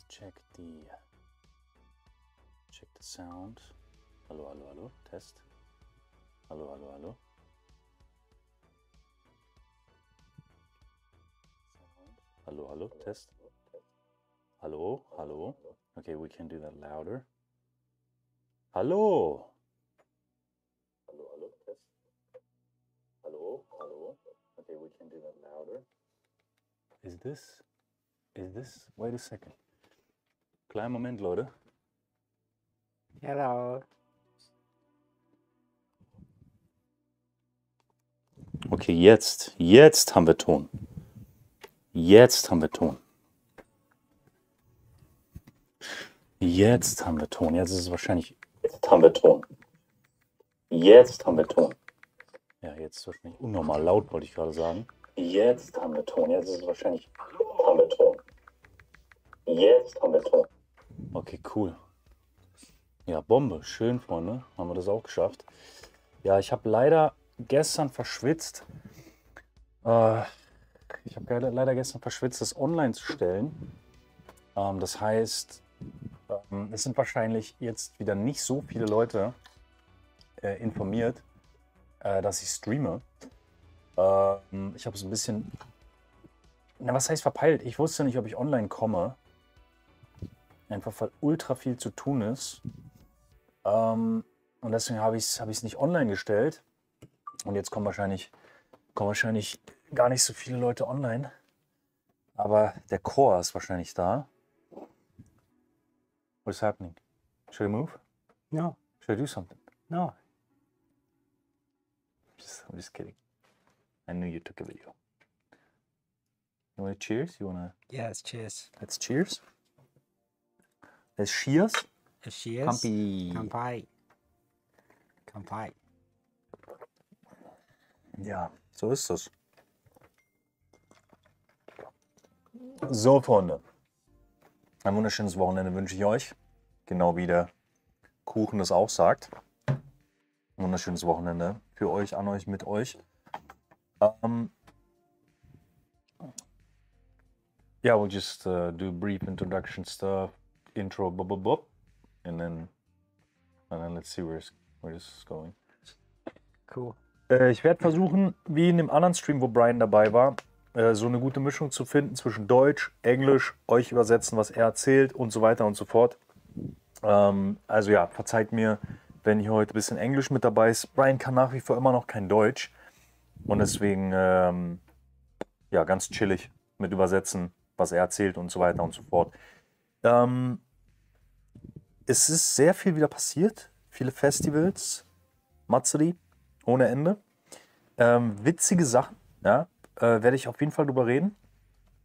check the sound. Hallo, hallo, hallo, Test. Hallo, hallo, hallo. Hallo, hallo, Test. Hallo, hallo. Okay, we can do that louder. Hallo. Hallo, hallo, Test. Hallo, hallo. Okay, we can do that louder. Is this? Wait a second. Kleinen Moment, Leute. Hello. Okay, jetzt haben wir Ton. Jetzt haben wir Ton. Jetzt haben wir Ton. Jetzt ist es wahrscheinlich. Jetzt haben wir Ton. Jetzt haben wir Ton. Ja, jetzt ist es wahrscheinlich unnormal laut, wollte ich gerade sagen. Jetzt haben wir Ton. Jetzt ist es wahrscheinlich. Haben wir Ton. Jetzt haben wir Ton. Okay, cool. Ja, Bombe. Schön, Freunde. Haben wir das auch geschafft. Ja, ich habe leider gestern verschwitzt. Ich habe leider gestern verschwitzt, das online zu stellen. Das heißt, es sind wahrscheinlich jetzt wieder nicht so viele Leute informiert, dass ich streame. Ich habe es ein bisschen, na, was heißt verpeilt? Ich wusste nicht, ob ich online komme. Einfach weil ultra viel zu tun ist. Und deswegen habe ich es nicht online gestellt. Und jetzt kommen wahrscheinlich gar nicht so viele Leute online. Aber der Chor ist wahrscheinlich da. What's happening? Should I move? No. Should I do something? No. I'm just kidding. I knew you took a video. You want to cheers? You want to? Yes, cheers. Let's cheers. Let's cheers. Cheers. Kampi. Kampai. Kampai. Ja, so ist es. So, Freunde. Ein wunderschönes Wochenende wünsche ich euch. Genau wie der Kuchen das auch sagt. Ein wunderschönes Wochenende für euch, an euch, mit euch. Yeah, we'll just do brief introduction stuff, intro, blah, blah, blah, and then let's see where this is going. Cool. Ich werde versuchen, wie in dem anderen Stream, wo Brian dabei war, so eine gute Mischung zu finden zwischen Deutsch, Englisch, euch übersetzen, was er erzählt und so weiter und so fort. Also ja, verzeiht mir, wenn hier heute ein bisschen Englisch mit dabei ist. Brian kann nach wie vor immer noch kein Deutsch und deswegen ja, ganz chillig mit übersetzen, was er erzählt und so weiter und so fort. Es ist sehr viel wieder passiert, viele Festivals, Matsuri ohne Ende. Witzige Sachen, ja, werde ich auf jeden Fall drüber reden.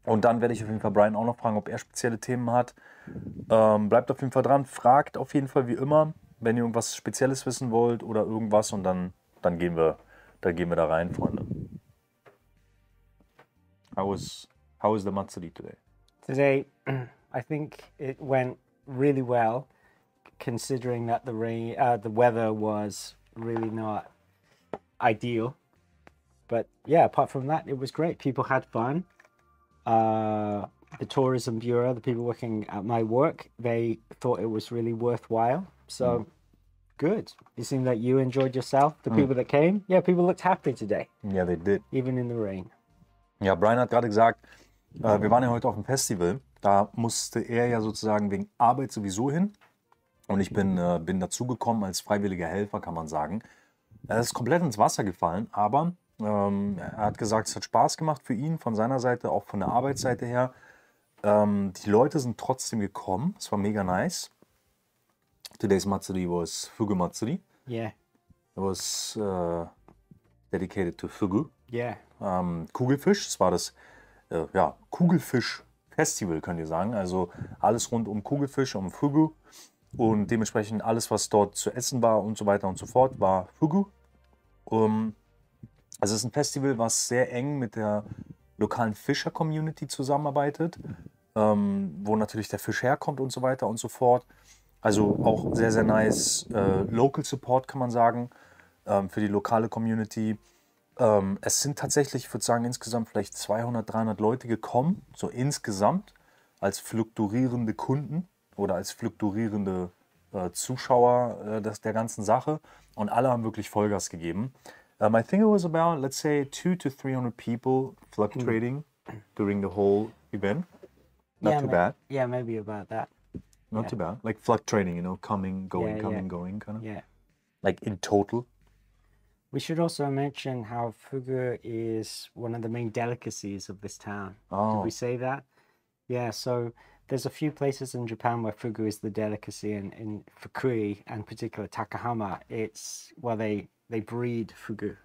Und dann werde ich auf jeden Fall Brian auch noch fragen, ob er spezielle Themen hat. Bleibt auf jeden Fall dran, fragt auf jeden Fall wie immer, wenn ihr irgendwas Spezielles wissen wollt oder irgendwas und dann gehen wir da rein, Freunde. How is the Matsuri today? Today, I think it went really well, considering that the weather was really not ideal. But yeah, apart from that, it was great. People had fun. The tourism bureau, the people working at my work, they thought it was really worthwhile. So good. You seem like you enjoyed yourself. The people that came, yeah, people looked happy today. Yeah, they did. Even in the rain. Ja, Brian hat gerade gesagt, wir waren ja heute auf dem Festival. Da musste er ja sozusagen wegen Arbeit sowieso hin. Und ich bin dazugekommen als freiwilliger Helfer, kann man sagen. Er ist komplett ins Wasser gefallen, aber er hat gesagt, es hat Spaß gemacht für ihn, von seiner Seite, auch von der Arbeitsseite her. Die Leute sind trotzdem gekommen, es war mega nice. Today's Matsuri was Fugu Matsuri. Yeah. It was dedicated to Fugu. Yeah. Kugelfisch, es war das ja, Kugelfisch-Festival, könnt ihr sagen. Also alles rund um Kugelfisch, um Fugu. Und dementsprechend alles, was dort zu essen war und so weiter und so fort, war Fugu. Also es ist ein Festival, was sehr eng mit der lokalen Fischer-Community zusammenarbeitet, wo natürlich der Fisch herkommt und so weiter und so fort. Also auch sehr, sehr nice Local Support, kann man sagen, für die lokale Community. Es sind tatsächlich, ich würde sagen, insgesamt vielleicht 200, 300 Leute gekommen, so insgesamt. als fluktuierende Kunden oder als fluktuierende Zuschauer der ganzen Sache und alle haben wirklich Vollgas gegeben. I think it was about, let's say, 200 to 300 people fluctuating during the whole event. Not too bad. Yeah, maybe about that. Not too bad. Like fluctuating, you know, coming, going, going, kind of. Yeah. Like in total. We should also mention how fugu is one of the main delicacies of this town. Oh. Did we say that? Yeah, so there's a few places in Japan where fugu is the delicacy. In Fukui, and particular Takahama, it's, well, they breed fugu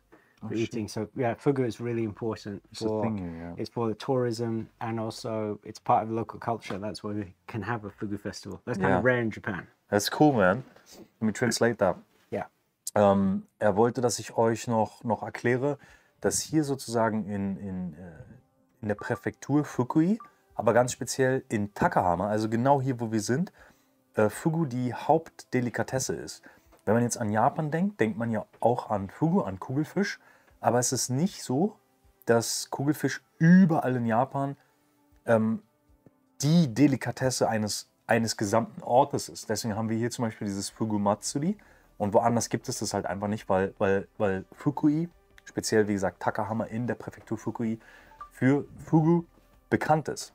for eating. So yeah, fugu is really important it's for the tourism, and also it's part of local culture. That's why we can have a fugu festival. That's kind of rare in Japan. That's cool, man. Let me translate that. Yeah. Wollte, dass ich euch noch erkläre, dass hier sozusagen in der Präfektur Fukui, aber ganz speziell in Takahama, also genau hier, wo wir sind, Fugu die Hauptdelikatesse ist. Wenn man jetzt an Japan denkt, denkt man ja auch an Fugu, an Kugelfisch, aber es ist nicht so, dass Kugelfisch überall in Japan die Delikatesse eines gesamten Ortes ist. Deswegen haben wir hier zum Beispiel dieses Fugu Matsuri. Und woanders gibt es das halt einfach nicht, weil Fukui, speziell wie gesagt Takahama in der Präfektur Fukui, für Fugu bekannt ist.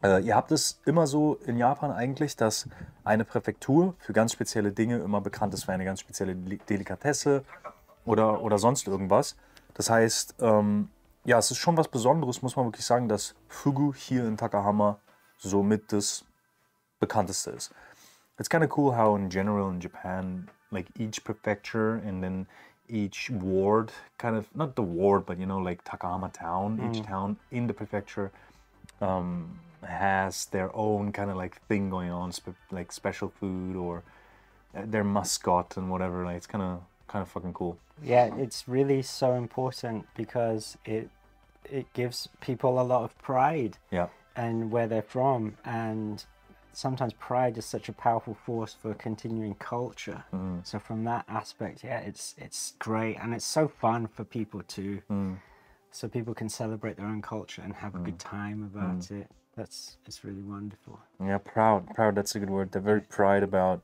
Ihr habt es immer so in Japan eigentlich, dass eine Präfektur für ganz spezielle Dinge immer bekannt ist für eine ganz spezielle Delikatesse oder sonst irgendwas. Das heißt, ja, es ist schon was Besonderes, muss man wirklich sagen, dass Fugu hier in Takahama somit das bekannteste ist. It's kind of cool how in general in Japan, like each prefecture and then each ward, kind of, not the ward, but you know, like Takahama town, each town in the prefecture has their own kind of like thing going on, like special food or their mascot and whatever. Like it's kind of fucking cool. Yeah, it's really so important because it gives people a lot of pride. Yeah. And where they're from, and sometimes pride is such a powerful force for continuing culture. So from that aspect, yeah, it's great, and it's so fun for people too. So people can celebrate their own culture and have a good time about it. It's really wonderful. Yeah, proud. That's a good word. They're very proud about.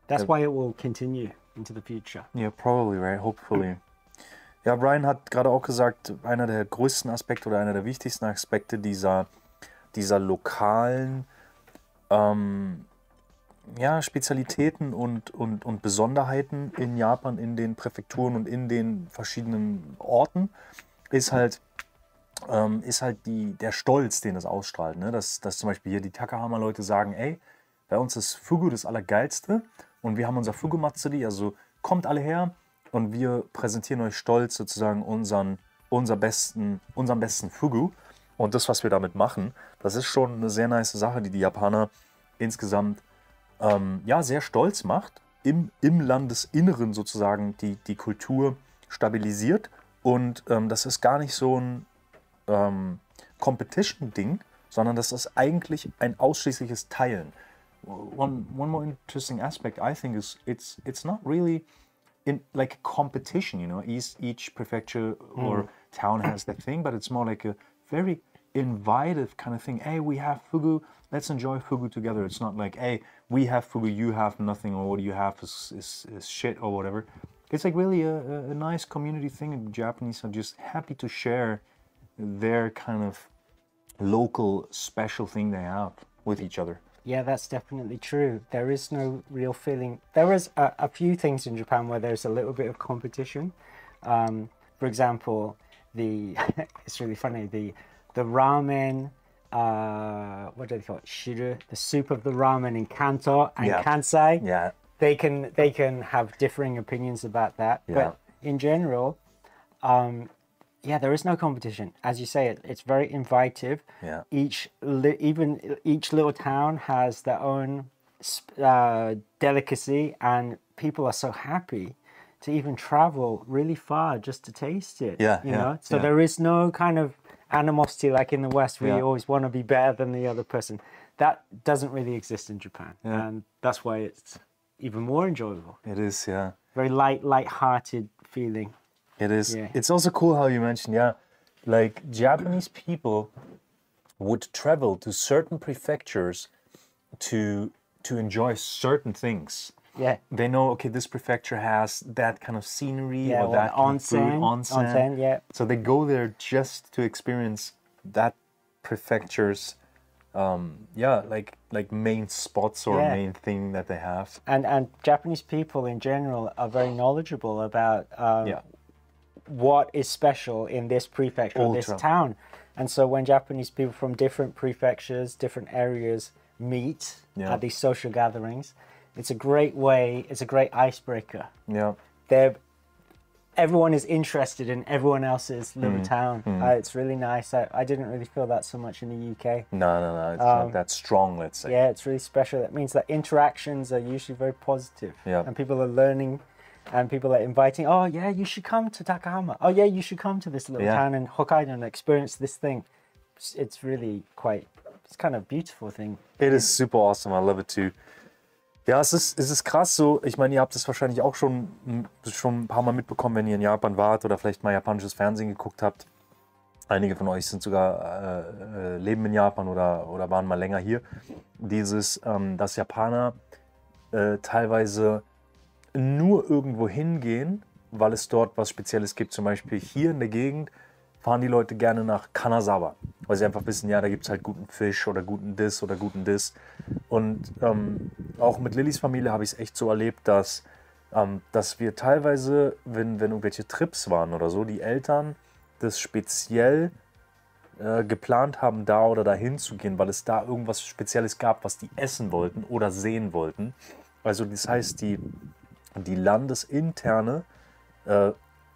That's why it will continue into the future. Yeah, probably, right? Hopefully. Ja, Brian hat gerade auch gesagt, einer der größten Aspekte oder einer der wichtigsten Aspekte dieser lokalen Spezialitäten und Besonderheiten in Japan, in den Präfekturen und in den verschiedenen Orten, ist halt der Stolz, den das ausstrahlt. Ne? Dass zum Beispiel hier die Takahama-Leute sagen, ey, bei uns ist Fugu das Allergeilste und wir haben unser Fugu Matsuri, also kommt alle her und wir präsentieren euch stolz sozusagen unseren besten Fugu. Und das, was wir damit machen, das ist schon eine sehr nice Sache, die Japaner insgesamt sehr stolz macht, im Landesinneren sozusagen die Kultur stabilisiert. Und das ist gar nicht so ein Competition-Ding, sondern das ist eigentlich ein ausschließliches Teilen. One more interesting aspect, I think, is it's not really in like a competition, you know. Each prefecture or town has their thing, but it's more like a very invitive kind of thing. Hey, we have fugu, let's enjoy fugu together. It's not like, hey, we have fugu, you have nothing, or what you have is shit or whatever. It's like really a nice community thing, and the Japanese are just happy to share their kind of local special thing they have with each other. Yeah, that's definitely true. There is no real feeling. There is a few things in Japan where there's a little bit of competition. For example, it's really funny, the ramen, what do they call it? Shiru, the soup of the ramen in Kanto and Kansai. Yeah. They can have differing opinions about that. Yeah. But in general, there is no competition. As you say, it's very invitive. Yeah. Each little town has their own delicacy, and people are so happy to even travel really far just to taste it. Yeah, you know. So there is no kind of animosity like in the West where you always want to be better than the other person. That doesn't really exist in Japan, and that's why it's even more enjoyable. It is, yeah. Very light-hearted feeling. It is. Yeah. It's also cool how you mentioned, like Japanese people would travel to certain prefectures to enjoy certain things. Yeah. They know, okay, this prefecture has that kind of scenery Yeah, or that kind of food, onsen, yeah. So they go there just to experience that prefecture's, like main spots or main thing that they have. And Japanese people in general are very knowledgeable about what is special in this prefecture, or this town. And so when Japanese people from different prefectures, different areas meet at these social gatherings, it's a great way, it's a great icebreaker. Yeah. Everyone is interested in everyone else's little town. It's really nice. I didn't really feel that so much in the UK. No. It's not that strong, let's say. Yeah, it's really special. That means that interactions are usually very positive. Yeah. And people are learning, and people are inviting, oh yeah, you should come to Takahama. Oh yeah, you should come to this little town in Hokkaido and experience this thing. It's really it's kind of a beautiful thing. It is super awesome. I love it too. Ja, es ist krass so. Ich meine, ihr habt es wahrscheinlich auch schon ein paar Mal mitbekommen, wenn ihr in Japan wart oder vielleicht mal japanisches Fernsehen geguckt habt. Einige von euch sind sogar leben in Japan oder waren mal länger hier. Dass Japaner teilweise nur irgendwo hingehen, weil es dort was Spezielles gibt. Zum Beispiel hier in der Gegend fahren die Leute gerne nach Kanazawa, weil sie einfach wissen, ja, da gibt es halt guten Fisch oder guten Diss oder guten Diss. Und auch mit Lillys Familie habe ich es echt so erlebt, dass wir teilweise, wenn irgendwelche Trips waren oder so, die Eltern das speziell geplant haben, da oder dahin zu gehen, weil es da irgendwas Spezielles gab, was die essen wollten oder sehen wollten. Also das heißt, die landesinterne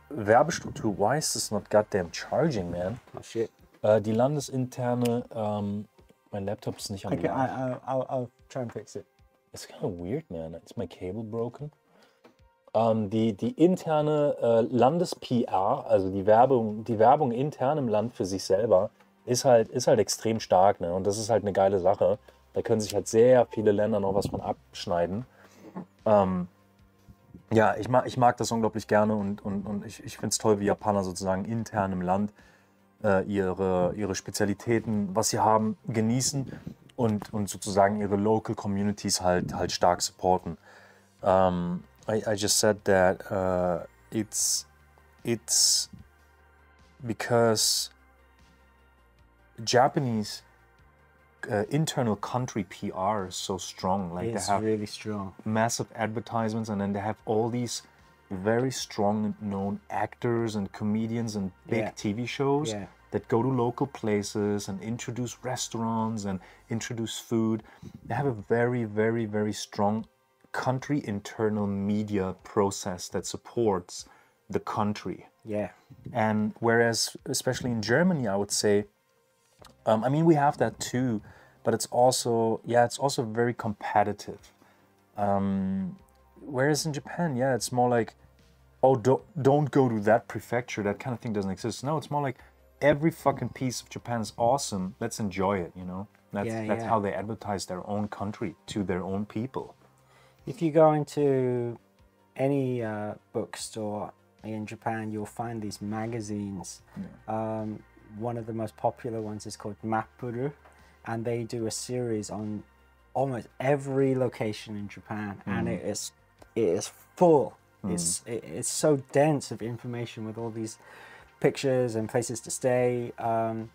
Werbestruktur, why is this not goddamn charging, man? Oh shit. Die landesinterne, mein Laptop ist nicht am Okay, I'll try and fix it. It's kind of weird, man. Is my cable broken? Die interne Landes-PR, also die Werbung intern im Land für sich selber, ist halt extrem stark, ne? Und das ist halt eine geile Sache. Da können sich halt sehr viele Länder noch was von abschneiden. Ja, ich mag das unglaublich gerne und ich finde es toll, wie Japaner sozusagen intern im Land ihre Spezialitäten, was sie haben, genießen und sozusagen ihre Local Communities halt stark supporten. I just said that it's because Japanese internal country PR is so strong. Like it's they have really strong, massive advertisements, and then they have all these very strong and known actors and comedians and big TV shows that go to local places and introduce restaurants and introduce food. They have a very, very, very strong country internal media process that supports the country. Yeah. And whereas, especially in Germany, I would say, I mean, we have that too, but it's also very competitive. Whereas in Japan, it's more like, oh, don't go to that prefecture. That kind of thing doesn't exist. No, it's more like every fucking piece of Japan is awesome. Let's enjoy it, you know? That's how they advertise their own country to their own people. If you go into any bookstore in Japan, you'll find these magazines. One of the most popular ones is called Mappuru, and they do a series on almost every location in Japan, and it is full. It's so dense of information with all these pictures and places to stay, and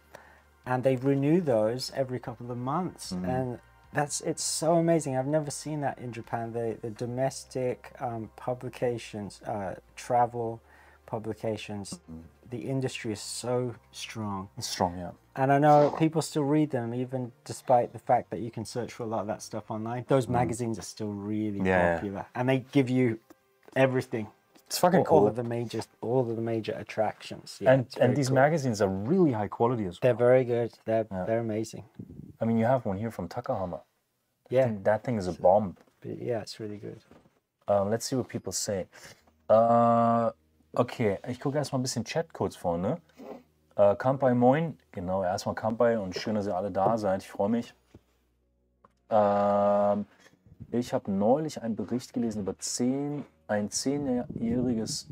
they renew those every couple of months, and it's so amazing. I've never seen that in Japan. The domestic publications, travel publications, the industry is so strong. It's strong, yeah. And I know people still read them, even despite the fact that you can search for a lot of that stuff online. Those magazines are still really popular, and they give you everything. It's fucking cool. All of the major attractions. Yeah, and these magazines are really high quality as well. They're very good. They're amazing. I mean, you have one here from Takahama. Yeah. That thing is a bomb. Yeah, it's really good. Let's see what people say. Okay, ich gucke erstmal ein bisschen Chat kurz vorne. Kampai Moin, genau, erstmal Kampai und schön, dass ihr alle da seid, ich freue mich. Ich habe neulich einen Bericht gelesen über ein 10-jähriges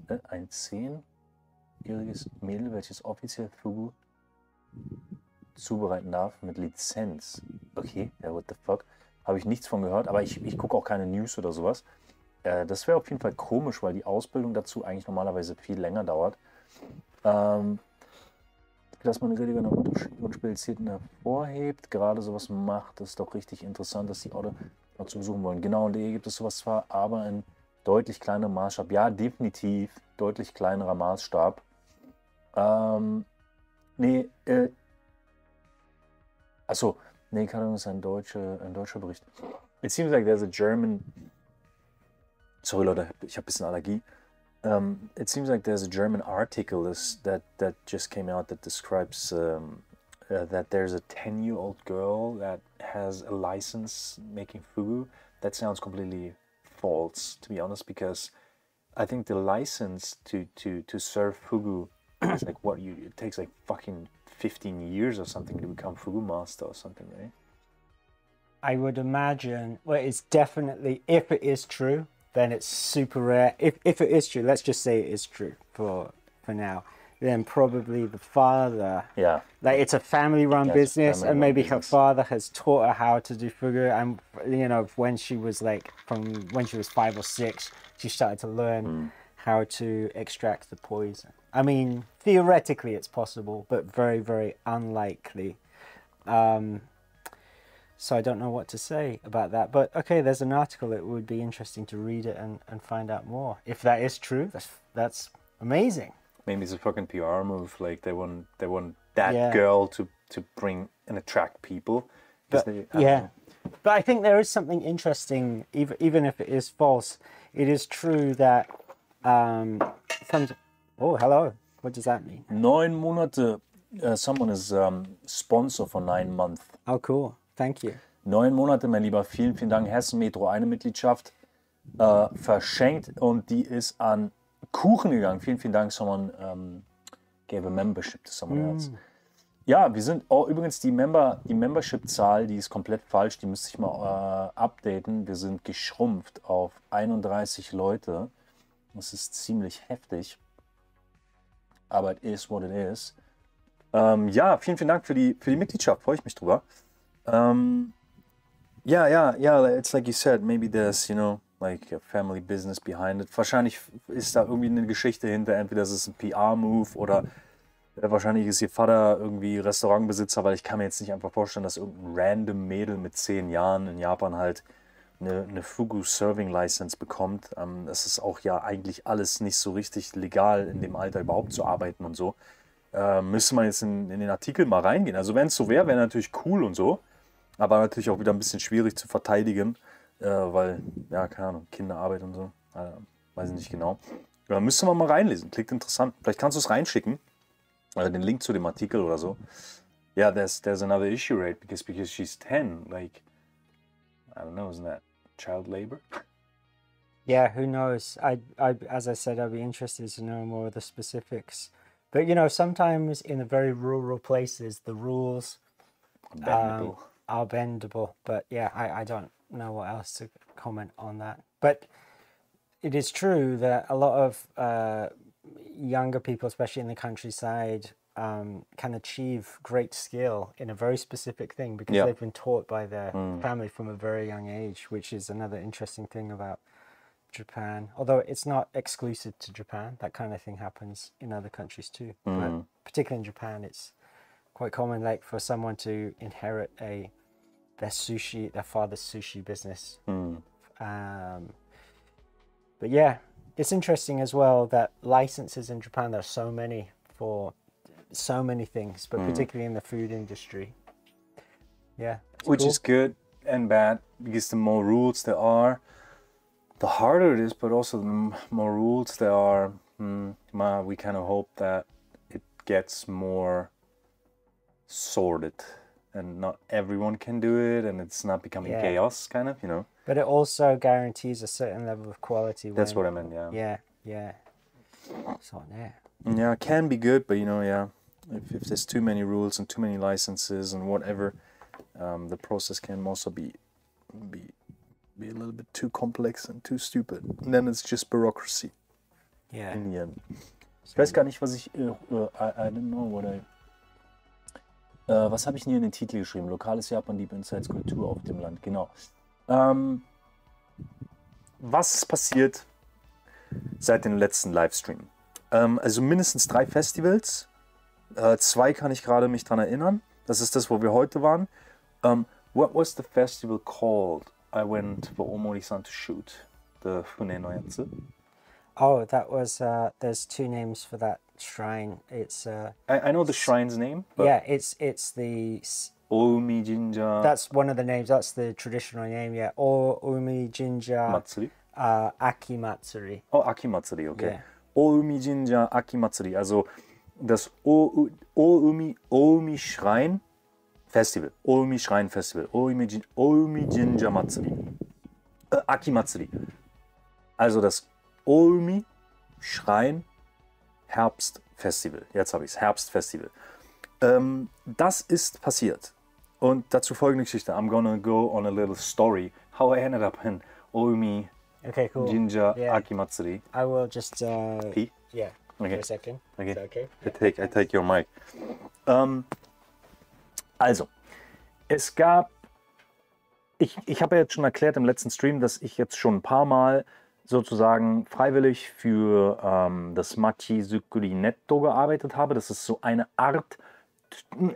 Mädel, welches offiziell Fugu zubereiten darf mit Lizenz. Okay, ja, what the fuck? Habe ich nichts von gehört, aber ich gucke auch keine News oder sowas. Das wäre auf jeden Fall komisch, weil die Ausbildung dazu eigentlich normalerweise viel länger dauert. Dass man regelmäßig Unterschiede und Spezialitäten hervorhebt, gerade sowas macht, ist doch richtig interessant, dass die Orte dazu besuchen wollen. Genau, in der gibt es sowas zwar, aber in deutlich kleinerem Maßstab. Ja, definitiv deutlich kleinerer Maßstab. Nee, achso, nee, keine Ahnung, das ist ein deutscher Bericht. It seems like there's a German. Sorry Leute, ich habe ein bisschen Allergie. It seems like there's a German article that just came out that describes that there's a 10-year-old girl that has a license making fugu. That sounds completely false, to be honest, because I think the license to serve fugu is like it takes like fucking 15 years or something to become fugu master or something, right? I would imagine, well, it's definitely, if it is true, then it's super rare. If it is true, let's just say it is true for now, then probably the father, Yeah, like it's a family-run business, and maybe her father has taught her how to do fugu, and you know, when she was like, from when she was 5 or 6, she started to learn how to extract the poison. I mean, theoretically it's possible, but very, very unlikely. So I don't know what to say about that. But okay, there's an article. It would be interesting to read it and find out more. If that is true, that's amazing. Maybe it's a fucking PR move. Like they want that girl to bring and attract people. But, but I think there is something interesting, even if it is false. It is true that oh, hello. What does that mean? 9 Monate. Someone is sponsor for 9 months. Oh, cool. Thank you. 9 Monate, mein Lieber. Vielen, vielen Dank. Hessen Metro, eine Mitgliedschaft verschenkt und die ist an Kuchen gegangen. Vielen, vielen Dank. Someone gave a membership to someone else. Ja, wir sind übrigens die Membership-Zahl, die ist komplett falsch. Die müsste ich mal updaten. Wir sind geschrumpft auf 31 Leute. Das ist ziemlich heftig. Aber it is what it is. Ja, vielen, vielen Dank für die Mitgliedschaft. Freue ich mich drüber. Yeah, it's like you said, maybe there's, you know, like a family business behind it. Wahrscheinlich ist da irgendwie eine Geschichte hinter, entweder ist es ein PR-Move oder wahrscheinlich ist ihr Vater irgendwie Restaurantbesitzer, weil ich kann mir jetzt nicht einfach vorstellen, dass irgendein random Mädel mit 10 Jahren in Japan halt eine Fugu-Serving-License bekommt. Das ist auch ja eigentlich alles nicht so richtig legal, in dem Alter überhaupt zu arbeiten und so. Müsste man jetzt in den Artikel mal reingehen. Also wenn es so wäre natürlich cool und so. Aber natürlich auch wieder ein bisschen schwierig zu verteidigen, weil, ja, keine Ahnung, Kinderarbeit und so, weiß ich nicht genau. Da müsste man mal reinlesen, klingt interessant. Vielleicht kannst du es reinschicken, den Link zu dem Artikel oder so. Yeah, there's another issue rate because she's 10, like, I don't know, isn't that child labor? Yeah, who knows? As I said, I'd be interested to know more of the specifics. But, you know, sometimes in the very rural places, the rules are bendable, but yeah, I don't know what else to comment on that. But it is true that a lot of younger people, especially in the countryside, can achieve great skill in a very specific thing because they've been taught by their family from a very young age, which is another interesting thing about Japan. Although it's not exclusive to Japan, that kind of thing happens in other countries too. But particularly in Japan, it's quite common, like for someone to inherit their father's sushi business. But yeah, it's interesting as well that licenses in Japan, there are so many for so many things, but particularly in the food industry. Yeah. Which is good and bad, because the more rules there are, the harder it is, but also the more rules there are, we kind of hope that it gets more sorted and not everyone can do it and it's not becoming chaos, kind of, you know. But it also guarantees a certain level of quality. That's what I meant, yeah. Yeah. So, yeah. Yeah, it can be good, but you know, yeah, if there's too many rules and too many licenses and whatever, the process can also be a little bit too complex and too stupid. And then it's just bureaucracy. Yeah. In the end. Ich weiß gar nicht, was ich, I don't know what Was habe ich denn hier in den Titel geschrieben? Lokales Japan, Liebe, Insights, Kultur auf dem Land. Genau. Was ist passiert seit dem letzten Livestream? Also mindestens 3 Festivals. 2 kann ich gerade mich dran erinnern. Das ist das, wo wir heute waren. What was the festival called? I went for Omori-san to shoot. The Fune no Yatsu. Oh, that was, there's 2 names for that shrine. It's, I know the shrine's name. But yeah, it's the, Oumi Jinja that's one of the names, that's the traditional name, yeah. Or Umi Jinja Matsuri. Aki Matsuri. Oh, Aki Matsuri, okay. Yeah. Oumi Jinja Aki Matsuri. Also das Oumi Schrein Festival. Oumi Schrein Festival. Oumi Jinja Matsuri. Aki Matsuri. Also das Oumi Schrein Herbstfestival. Jetzt habe ich es. Herbstfestival. Das ist passiert. Und dazu folgende Geschichte. I'm gonna go on a little story. How I ended up in Oumi Okay, cool. Jinja Yeah. Aki Matsuri. I will just, Pee? yeah, Okay. for a second. Okay. Is that okay? I take your mic. Also, es gab, ich habe ja jetzt schon erklärt im letzten Stream, dass ich jetzt schon ein paar Mal sozusagen freiwillig für das Machi-Zukuri Netto gearbeitet habe. Das ist so eine Art,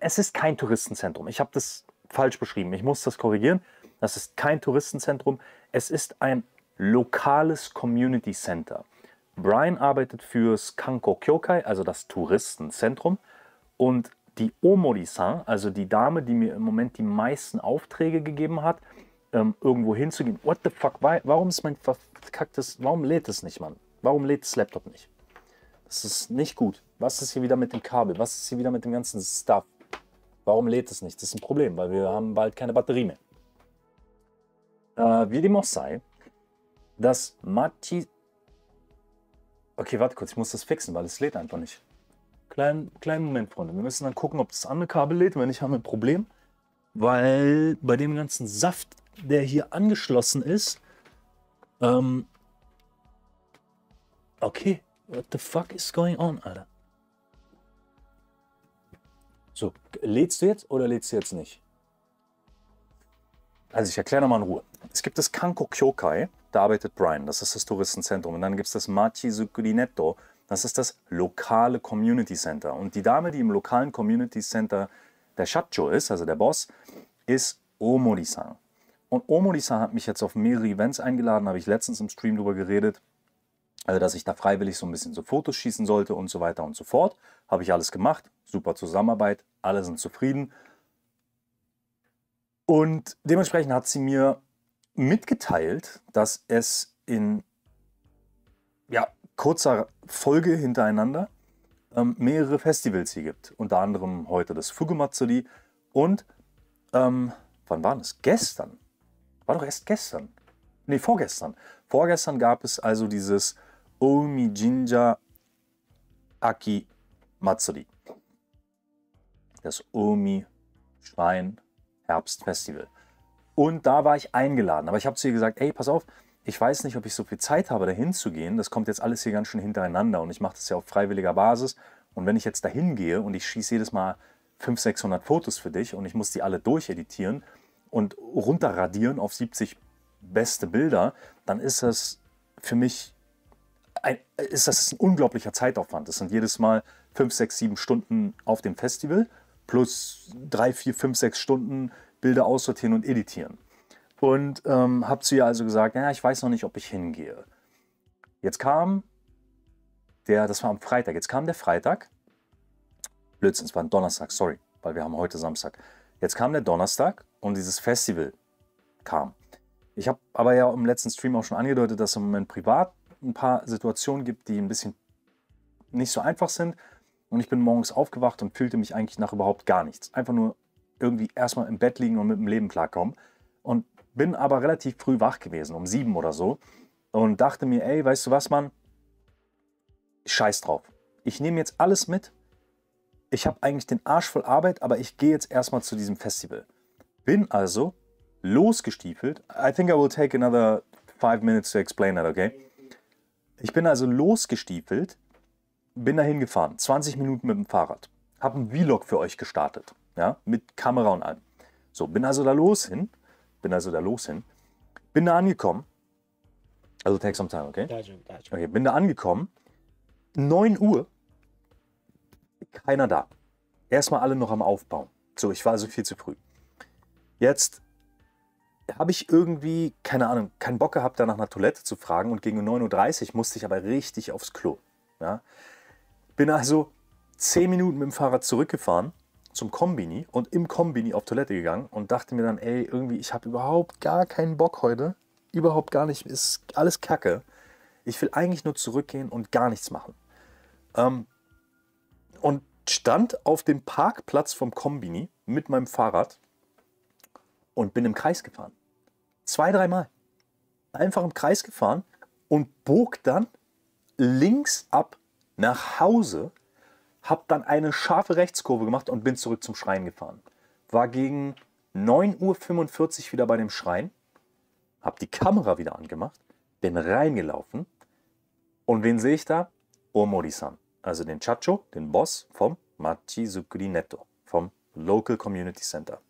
es ist kein Touristenzentrum. Ich habe das falsch beschrieben. Ich muss das korrigieren. Das ist kein Touristenzentrum. Es ist ein lokales Community Center. Brian arbeitet fürs Kanko Kyokai, also das Touristenzentrum. Und die Omori-san, also die Dame, die mir im Moment die meisten Aufträge gegeben hat, irgendwo hinzugehen. What the fuck? Warum ist mein verkacktes, warum lädt es nicht, Mann? Warum lädt das Laptop nicht? Das ist nicht gut. Was ist hier wieder mit dem Kabel? Was ist hier wieder mit dem ganzen Stuff? Warum lädt es nicht? Das ist ein Problem, weil wir haben bald keine Batterie mehr. Wie dem auch sei, das Machi... Okay, warte kurz, ich muss das fixen, weil es lädt einfach nicht. Kleinen Moment, Freunde. Wir müssen dann gucken, ob das andere Kabel lädt. Wenn nicht, haben wir ein Problem. Weil bei dem ganzen Saft, der hier angeschlossen ist... okay, what the fuck is going on, Alter? So, lädst du jetzt oder lädst du jetzt nicht? Also ich erkläre nochmal in Ruhe. Es gibt das Kanko Kyokai, da arbeitet Brian, das ist das Touristenzentrum. Und dann gibt es das Machi-Zukuri Netto, das ist das lokale Community Center. Und die Dame, die im lokalen Community Center der Shacho ist, also der Boss, ist Omori-san. Und Omori-san hat mich jetzt auf mehrere Events eingeladen, habe ich letztens im Stream drüber geredet, also dass ich da freiwillig so ein bisschen so Fotos schießen sollte und so weiter und so fort. Habe ich alles gemacht, super Zusammenarbeit, alle sind zufrieden. Und dementsprechend hat sie mir mitgeteilt, dass es in kurzer Folge hintereinander mehrere Festivals hier gibt. Unter anderem heute das Fugumatsuri und, wann war das? Gestern? War doch erst gestern. Nee, vorgestern. Vorgestern gab es also dieses Oumi Jinja Aki Matsuri. Das Oumi Schrein Herbstfestival. Und da war ich eingeladen. Aber ich habe zu ihr gesagt, ey, pass auf, ich weiß nicht, ob ich so viel Zeit habe, da hinzugehen. Das kommt jetzt alles hier ganz schön hintereinander. Und ich mache das ja auf freiwilliger Basis. Und wenn ich jetzt dahin gehe und ich schieße jedes Mal 500, 600 Fotos für dich und ich muss die alle durcheditieren und runterradieren auf 70 beste Bilder, dann ist das für mich ein unglaublicher Zeitaufwand. Das sind jedes Mal 5, 6, 7 Stunden auf dem Festival plus 3, 4, 5, 6 Stunden Bilder aussortieren und editieren. Und habe zu ihr also gesagt, ja, ich weiß noch nicht, ob ich hingehe. Jetzt kam das war am Freitag, jetzt kam der Freitag, Blödsinn, es war ein Donnerstag, sorry, weil wir haben heute Samstag. Jetzt kam der Donnerstag und dieses Festival kam. Ich habe aber ja im letzten Stream auch schon angedeutet, dass es im Moment privat ein paar Situationen gibt, die ein bisschen nicht so einfach sind. Und ich bin morgens aufgewacht und fühlte mich eigentlich nach überhaupt gar nichts. Einfach nur irgendwie erstmal im Bett liegen und mit dem Leben klarkommen. Und bin aber relativ früh wach gewesen, um 7 oder so. Und dachte mir, ey, weißt du was, Mann? Scheiß drauf. Ich nehme jetzt alles mit. Ich habe eigentlich den Arsch voll Arbeit, aber ich gehe jetzt erstmal zu diesem Festival. Bin also losgestiefelt. I think I will take another 5 minutes to explain that, okay? Ich bin also losgestiefelt, bin dahin gefahren, 20 Minuten mit dem Fahrrad. Habe einen Vlog für euch gestartet. ja, mit Kamera und allem. So, bin also da los hin, bin da angekommen, also take some time, okay? Okay, bin da angekommen, 9 Uhr, keiner da. Erstmal alle noch am Aufbauen. So, ich war also viel zu früh. Jetzt habe ich irgendwie, keine Ahnung, keinen Bock gehabt, da nach einer Toilette zu fragen und gegen 9:30 Uhr musste ich aber richtig aufs Klo. Ja? Bin also 10 Minuten mit dem Fahrrad zurückgefahren zum Kombini und im Kombini auf Toilette gegangen und dachte mir dann, ey, irgendwie, ich habe überhaupt gar keinen Bock heute. Überhaupt gar nicht, ist alles Kacke. Ich will eigentlich nur zurückgehen und gar nichts machen. Und stand auf dem Parkplatz vom Kombini mit meinem Fahrrad und bin im Kreis gefahren. 2, 3 Mal. Einfach im Kreis gefahren und bog dann links ab nach Hause, hab dann eine scharfe Rechtskurve gemacht und bin zurück zum Schrein gefahren. War gegen 9:45 Uhr wieder bei dem Schrein, hab die Kamera wieder angemacht, bin reingelaufen und wen sehe ich da? Omori-san, also den Chacho, den Boss vom Machi-zukuri Netto, vom Local Community Center.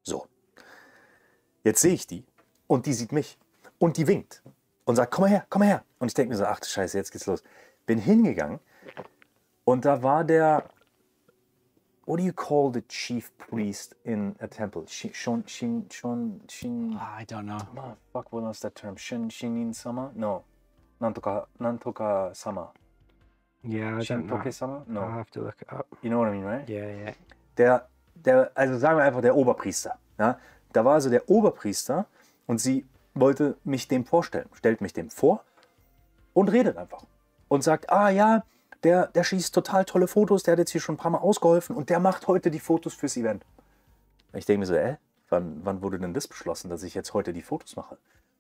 So, jetzt sehe ich die und die sieht mich und die winkt und sagt, komm mal her, komm mal her. Und ich denke mir so, ach du Scheiße, jetzt geht's los. Bin hingegangen und da war der, what do you call the chief priest in a temple? I don't know. Oh, fuck, what was that term? Shinin-sama? No. Nantoka sama. Yeah, I don't know. Shintoke-sama? No. I'll have to look it up. You know what I mean, right? Yeah. Also sagen wir einfach der Oberpriester. Ja? Da war also der Oberpriester und sie wollte mich dem vorstellen. Stellt mich dem vor und redet einfach. Und sagt, ah ja, der schießt total tolle Fotos, der hat jetzt hier schon ein paar Mal ausgeholfen und der macht heute die Fotos fürs Event. Ich denke mir so, wann wurde denn das beschlossen, dass ich jetzt heute die Fotos mache?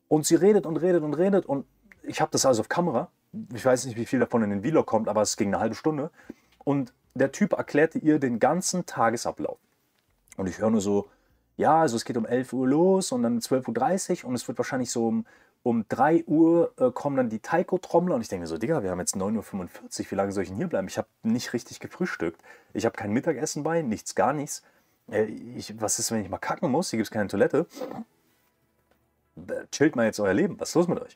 Und sie redet und redet und redet und ich habe das also auf Kamera. Ich weiß nicht, wie viel davon in den Vlog kommt, aber es ging eine halbe Stunde. Und der Typ erklärte ihr den ganzen Tagesablauf. Und ich höre nur so, ja, also es geht um 11 Uhr los und dann 12:30 Uhr und es wird wahrscheinlich so um 3 Uhr kommen dann die Taiko-Trommler. Und ich denke mir so, Digga, wir haben jetzt 9:45 Uhr, wie lange soll ich denn hier bleiben? Ich habe nicht richtig gefrühstückt. Ich habe kein Mittagessen bei, nichts, gar nichts. Was ist, wenn ich mal kacken muss? Hier gibt es keine Toilette. Chillt mal jetzt euer Leben, was ist los mit euch?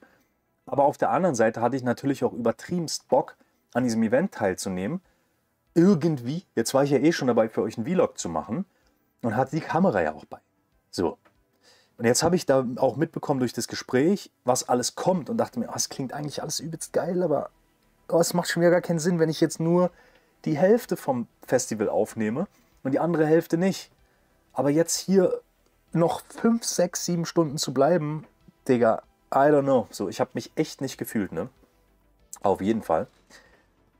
Aber auf der anderen Seite hatte ich natürlich auch übertriebenst Bock, an diesem Event teilzunehmen. Irgendwie, jetzt war ich ja eh schon dabei, für euch einen Vlog zu machen und hatte die Kamera ja auch bei. So. Und jetzt habe ich da auch mitbekommen durch das Gespräch, was alles kommt und dachte mir, es klingt eigentlich alles übelst geil, aber es macht schon wieder gar keinen Sinn, wenn ich jetzt nur die Hälfte vom Festival aufnehme und die andere Hälfte nicht. Aber jetzt hier noch 5, 6, 7 Stunden zu bleiben, Digga, I don't know. So, ich habe mich echt nicht gefühlt, ne? Auf jeden Fall.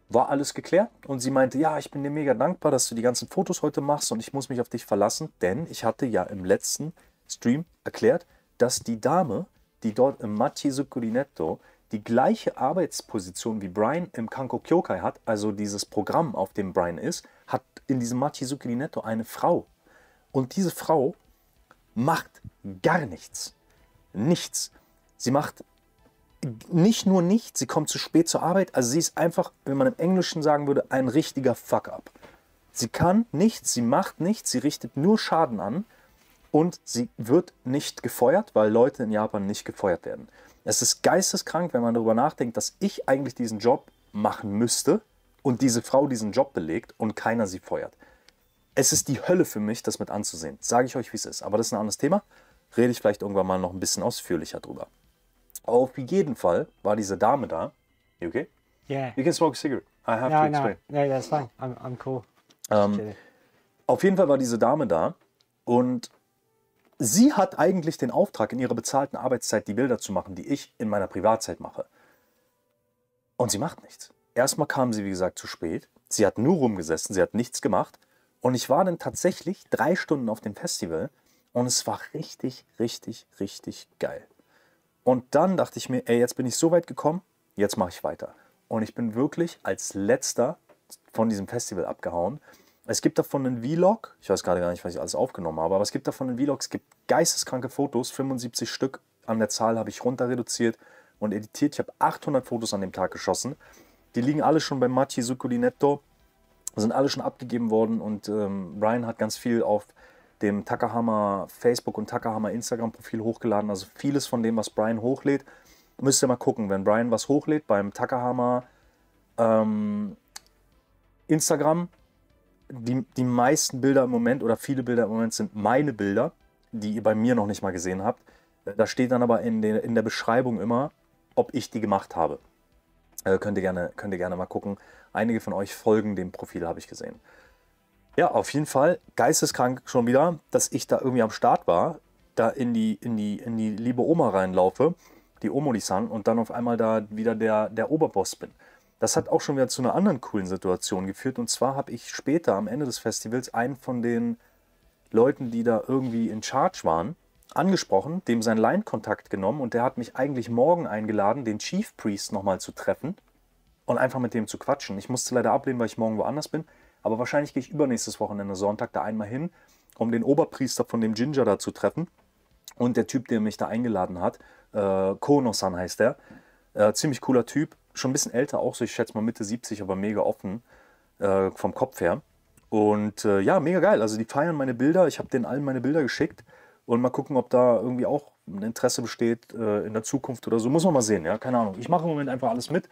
War alles geklärt und sie meinte, ja, ich bin dir mega dankbar, dass du die ganzen Fotos heute machst und ich muss mich auf dich verlassen, denn ich hatte ja im letzten Stream erklärt, dass die Dame, die dort im Machi-zukuri Netto die gleiche Arbeitsposition wie Brian im Kanko Kyokai hat, also dieses Programm, auf dem Brian ist, hat in diesem Machi-zukuri Netto eine Frau. Und diese Frau macht gar nichts. Nichts. Sie macht nicht nur nichts, sie kommt zu spät zur Arbeit. Also sie ist einfach, wenn man im Englischen sagen würde, ein richtiger Fuck-up. Sie kann nichts, sie macht nichts, sie richtet nur Schaden an und sie wird nicht gefeuert, weil Leute in Japan nicht gefeuert werden. Es ist geisteskrank, wenn man darüber nachdenkt, dass ich eigentlich diesen Job machen müsste und diese Frau diesen Job belegt und keiner sie feuert. Es ist die Hölle für mich, das mit anzusehen. Sage ich euch, wie es ist. Aber das ist ein anderes Thema. Rede ich vielleicht irgendwann mal noch ein bisschen ausführlicher drüber. Auf jeden Fall war diese Dame da. You okay? Yeah. You can smoke a cigarette. I have to explain. No, that's fine. I'm cool. Auf jeden Fall war diese Dame da und sie hat eigentlich den Auftrag, in ihrer bezahlten Arbeitszeit die Bilder zu machen, die ich in meiner Privatzeit mache. Und sie macht nichts. Erstmal kam sie, wie gesagt, zu spät. Sie hat nur rumgesessen, sie hat nichts gemacht. Und ich war dann tatsächlich 3 Stunden auf dem Festival und es war richtig, richtig, richtig geil. Und dann dachte ich mir, ey, jetzt bin ich so weit gekommen, jetzt mache ich weiter. Und ich bin wirklich als letzter von diesem Festival abgehauen. Es gibt davon einen Vlog, ich weiß gerade gar nicht, was ich alles aufgenommen habe, aber es gibt davon einen Vlog, es gibt geisteskranke Fotos, 75 Stück an der Zahl habe ich runter reduziert und editiert. Ich habe 800 Fotos an dem Tag geschossen. Die liegen alle schon beim Machi-zukuri Netto sind alle schon abgegeben worden und Brian hat ganz viel auf dem Takahama Facebook und Takahama Instagram Profil hochgeladen. Also vieles von dem, was Brian hochlädt, müsst ihr mal gucken. Wenn Brian was hochlädt beim Takahama Instagram, die meisten Bilder im Moment oder viele Bilder im Moment sind meine Bilder, die ihr bei mir noch nicht mal gesehen habt. Da steht dann aber in der Beschreibung immer, ob ich die gemacht habe. Könnt ihr gerne mal gucken. Einige von euch folgen dem Profil, habe ich gesehen. Ja, auf jeden Fall geisteskrank schon wieder, dass ich da irgendwie am Start war, da in die liebe Oma reinlaufe, die Omori-san, und dann auf einmal da wieder der Oberboss bin. Das hat auch schon wieder zu einer anderen coolen Situation geführt. Und zwar habe ich später am Ende des Festivals einen von den Leuten, die da irgendwie in Charge waren, angesprochen, dem sein Line-Kontakt genommen, und der hat mich eigentlich morgen eingeladen, den Chief Priest nochmal zu treffen und einfach mit dem zu quatschen. Ich musste leider ablehnen, weil ich morgen woanders bin, aber wahrscheinlich gehe ich übernächstes Wochenende Sonntag da einmal hin, um den Oberpriester von dem Ginger da zu treffen. Und der Typ, der mich da eingeladen hat, Kono-san heißt der, ziemlich cooler Typ, schon ein bisschen älter auch, so ich schätze mal Mitte 70, aber mega offen vom Kopf her. Und ja, mega geil. Also die feiern meine Bilder. Ich habe denen allen meine Bilder geschickt. Und mal gucken, ob da irgendwie auch ein Interesse besteht in der Zukunft oder so. Muss man mal sehen, ja, keine Ahnung. Ich mache im Moment einfach alles mit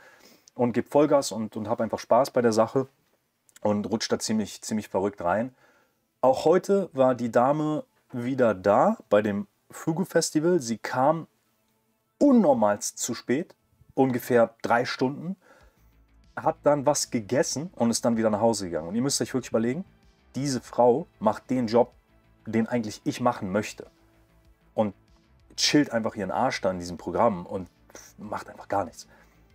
und gebe Vollgas und habe einfach Spaß bei der Sache und rutsche da ziemlich verrückt rein. Auch heute war die Dame wieder da bei dem Fugu-Festival. Sie kam unnormalst zu spät, ungefähr 3 Stunden. Hat dann was gegessen und ist dann wieder nach Hause gegangen. Und ihr müsst euch wirklich überlegen, diese Frau macht den Job, den eigentlich ich machen möchte. Und chillt einfach ihren Arsch da in diesem Programm und macht einfach gar nichts.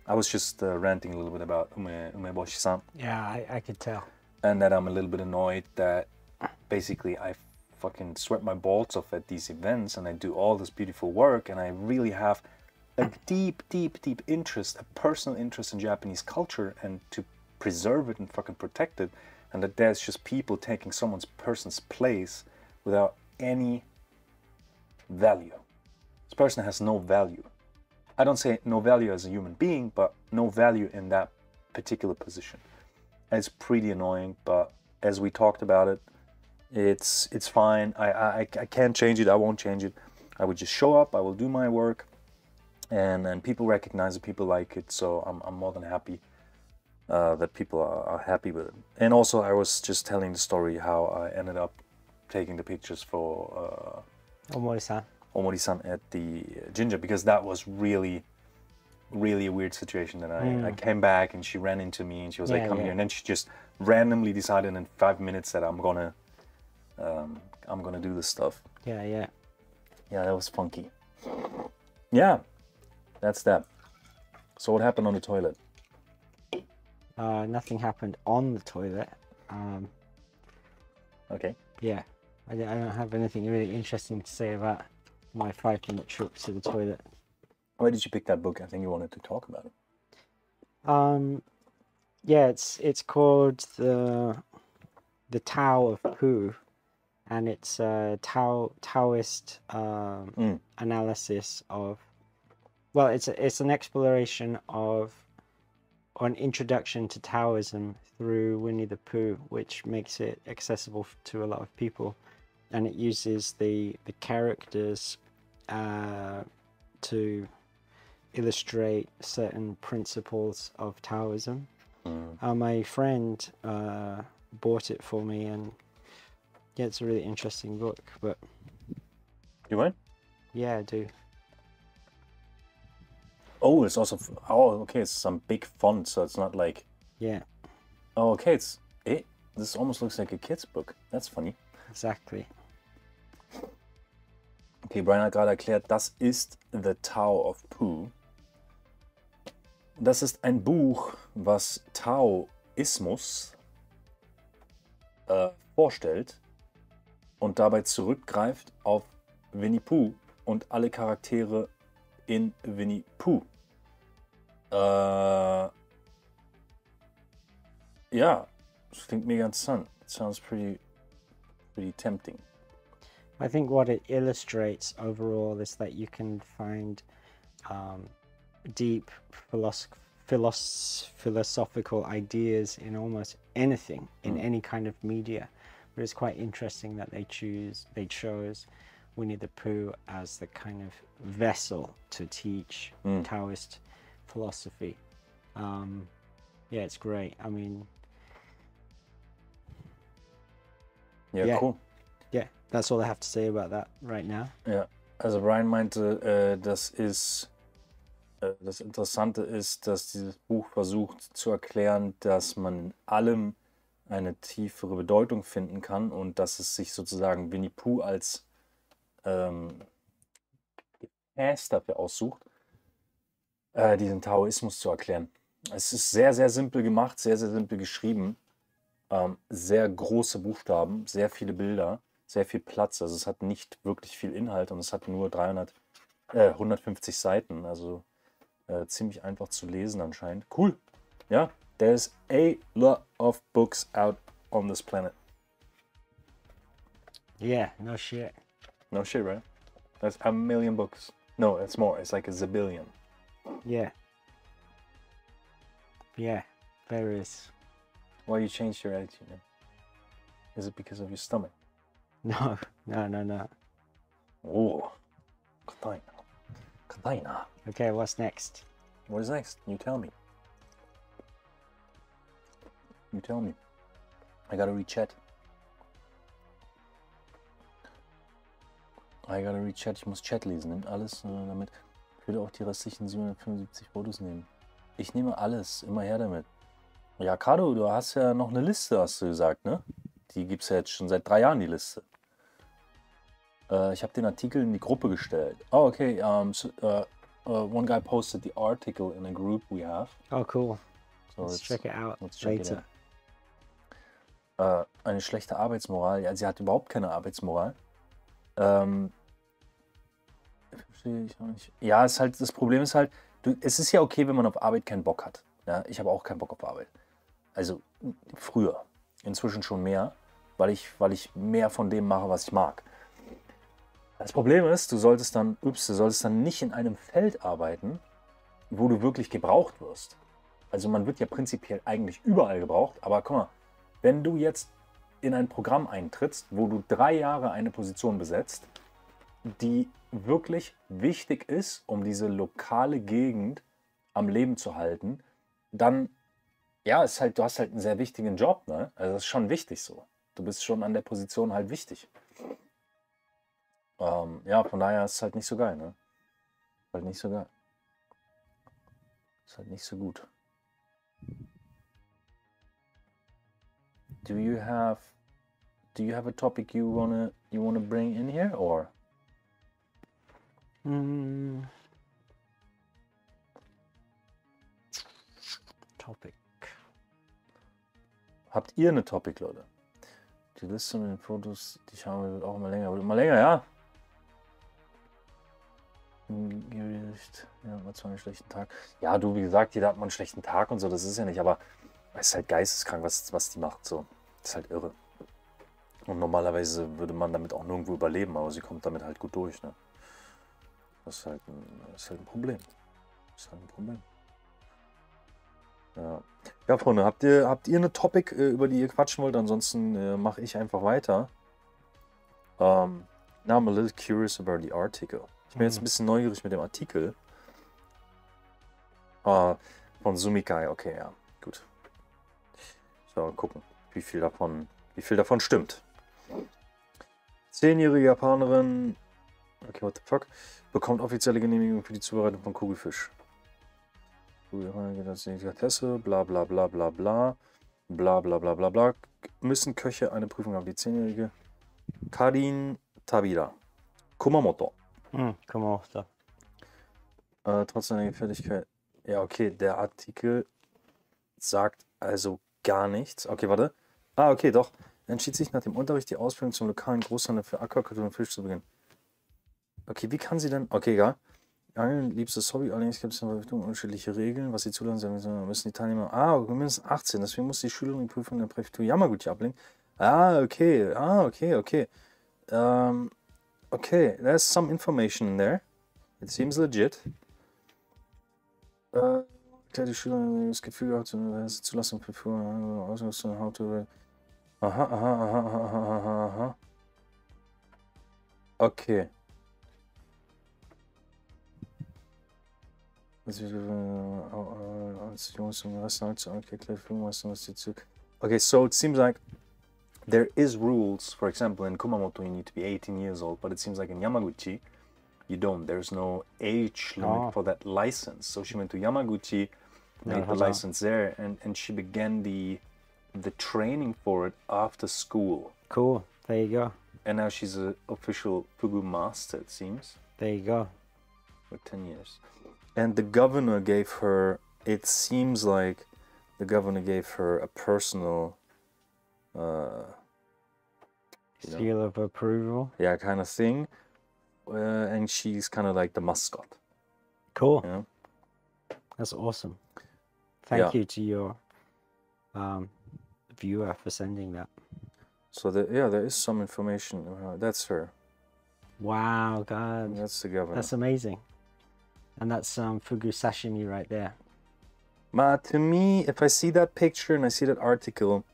I was just ranting a little bit about Umeboshi-san. Yeah, I could tell. And that I'm a little bit annoyed that basically I fucking sweat my balls off at these events and I do all this beautiful work and I really have a deep interest, a personal interest in Japanese culture and to preserve it and fucking protect it, and that there's just people taking someone's person's place without any value. This person has no value. I don't say no value as a human being, but no value in that particular position. And it's pretty annoying, but as we talked about it, it's fine. I can't change it, I won't change it. I would just show up, I will do my work, and people recognize it, people like it, so I'm more than happy that people are happy with it. And also I was just telling the story how I ended up taking the pictures for Omori-san at the Ginger, because that was really a weird situation. That I came back and she ran into me and she was like, come here, and then she just randomly decided in 5 minutes that I'm gonna do this stuff. Yeah, that was funky. Yeah, that's that. So what happened on the toilet? Nothing happened on the toilet. Okay. Yeah, I don't have anything really interesting to say about my 5-minute trip to the toilet. Why did you pick that book? I think you wanted to talk about it. Yeah, it's called the Tao of Poo, and it's a Taoist analysis of. Well, it's an exploration of, or an introduction to Taoism through Winnie the Pooh, which makes it accessible to a lot of people, and it uses the characters to illustrate certain principles of Taoism. My friend bought it for me, and yeah, it's a really interesting book. But you went? Yeah, I do. Oh, it's also okay. It's some big font, so it's not like. Yeah. Oh, okay. This almost looks like a kid's book. That's funny. Exactly. Okay, Brian hat gerade erklärt, das ist The Tao of Pooh. Das ist ein Buch, was Taoismus vorstellt und dabei zurückgreift auf Winnie Pooh und alle Charaktere in Winnie Pooh. Ja, das klingt mega interessant. It sounds pretty tempting. I think what it illustrates overall is that you can find deep philosophical ideas in almost anything, in any kind of media. But it's quite interesting that they chose Winnie the Pooh as the kind of vessel to teach Taoist philosophy. Yeah, it's great. I mean, Ja, cool. Yeah, that's all I have to say about that right now. Ja, also Brian meinte, das Interessante ist, dass dieses Buch versucht zu erklären, dass man in allem eine tiefere Bedeutung finden kann und dass es sich sozusagen Winnie Pooh als Gefäß dafür aussucht, diesen Taoismus zu erklären. Es ist sehr, sehr simpel gemacht, sehr, sehr simpel geschrieben. Sehr große Buchstaben, sehr viele Bilder, sehr viel Platz. Also es hat nicht wirklich viel Inhalt und es hat nur 150 Seiten. Also ziemlich einfach zu lesen anscheinend. Cool. Ja, there's a lot of books out on this planet. Yeah, no shit. No shit, right? That's a million books. No, it's more. It's like a zillion. Yeah. Yeah, there is. Why you changed your attitude? Man? Is it because of your stomach? No. Oh, Kataina. Okay, what's next? What is next? You tell me. You tell me. I gotta read chat. Ich muss Chat lesen. Nimmt alles damit. Ich würde auch die restlichen 775 Fotos nehmen. Ich nehme alles. Immer her damit. Ja, Caro, du hast ja noch eine Liste, hast du gesagt, ne? Die gibt es ja jetzt schon seit 3 Jahren, die Liste. Ich habe den Artikel in die Gruppe gestellt. Oh, okay. One guy posted the article in a group we have. Oh, cool. So let's check it out check later. It out. Eine schlechte Arbeitsmoral. Ja, sie hat überhaupt keine Arbeitsmoral. Verstehe ich auch nicht. Ja, das Problem ist halt, es ist ja okay, wenn man auf Arbeit keinen Bock hat. Ja, ich habe auch keinen Bock auf Arbeit. Also früher. Inzwischen schon mehr, weil ich mehr von dem mache, was ich mag. Das Problem ist, du solltest dann nicht in einem Feld arbeiten, wo du wirklich gebraucht wirst. Also man wird ja prinzipiell eigentlich überall gebraucht, aber guck mal, wenn du jetzt in ein Programm eintrittst, wo du 3 Jahre eine Position besetzt, die wirklich wichtig ist, um diese lokale Gegend am Leben zu halten, dann, ja, du hast halt einen sehr wichtigen Job, ne? Also das ist schon wichtig so. Du bist schon an der Position halt wichtig. Ja, von daher ist es halt nicht so geil, ne? Halt nicht so geil. Ist halt nicht so gut. Do you have a topic you wanna bring in here, or? Topic. Habt ihr eine Topic, Leute? Die Liste mit den Fotos, die ich habe, wird auch immer länger. Wird immer länger, ja. Ja, war zwar einen schlechten Tag. Ja, du, wie gesagt, jeder hat mal einen schlechten Tag und so, das ist ja nicht, aber es ist halt geisteskrank, was die macht, so. Das ist halt irre. Und normalerweise würde man damit auch nirgendwo überleben, aber sie kommt damit halt gut durch, ne? Das ist halt ein Problem. Das ist halt ein Problem. Ja. Ja, Freunde, habt ihr eine Topic, über die ihr quatschen wollt? Ansonsten mache ich einfach weiter. Now I'm a little curious about the article. Ich bin jetzt ein bisschen neugierig mit dem Artikel. Von Sumikai, okay, ja, gut. So, gucken, wie viel davon stimmt. 10-jährige Japanerin, okay, what the fuck, bekommt offizielle Genehmigung für die Zubereitung von Kugelfisch. Delikatesse, bla bla bla bla bla, bla bla bla bla bla. Müssen Köche eine Prüfung haben. Die 10-jährige Karin Tabira, Kumamoto. Kumamoto. Trotz seiner Gefährlichkeit. Ja, okay, der Artikel sagt also gar nichts. Okay, warte. Ah, okay, doch. Er entschied sich nach dem Unterricht die Ausbildung zum lokalen Großhandel für Aquakultur und Fisch zu beginnen. Okay, wie kann sie denn... Okay, egal. Angeln, liebstes Hobby, allerdings gibt es in Verrichtung unterschiedliche Regeln. Was sie zulassen, müssen die Teilnehmer... mindestens 18, deswegen muss die Schülerin die Prüfung in der Präfektur Yamaguchi ablegen. Okay. Okay, there's some information in there. It seems legit. Die Schüler das Gefühl gehabt, es zu lassen, bevor Ausrüstung, how to... Aha. Okay. Okay, so it seems like there is rules. For example, in Kumamoto you need to be 18 years old, but it seems like in Yamaguchi you don't. There's no age limit for that license. So she went to Yamaguchi, made the license there, and she began the training for it after school. Cool. There you go. And now she's an official fugu master, it seems. There you go. For 10 years. And the governor gave her, it seems like the governor gave her a personal seal of approval. Yeah, kind of thing. And she's kind of like the mascot. Cool. You know? That's awesome. Thank you to your viewer for sending that. So there is some information. That's her. Wow, God. That's the governor. That's amazing. And that's fugu sashimi right there. To me, if I see that picture and I see that article,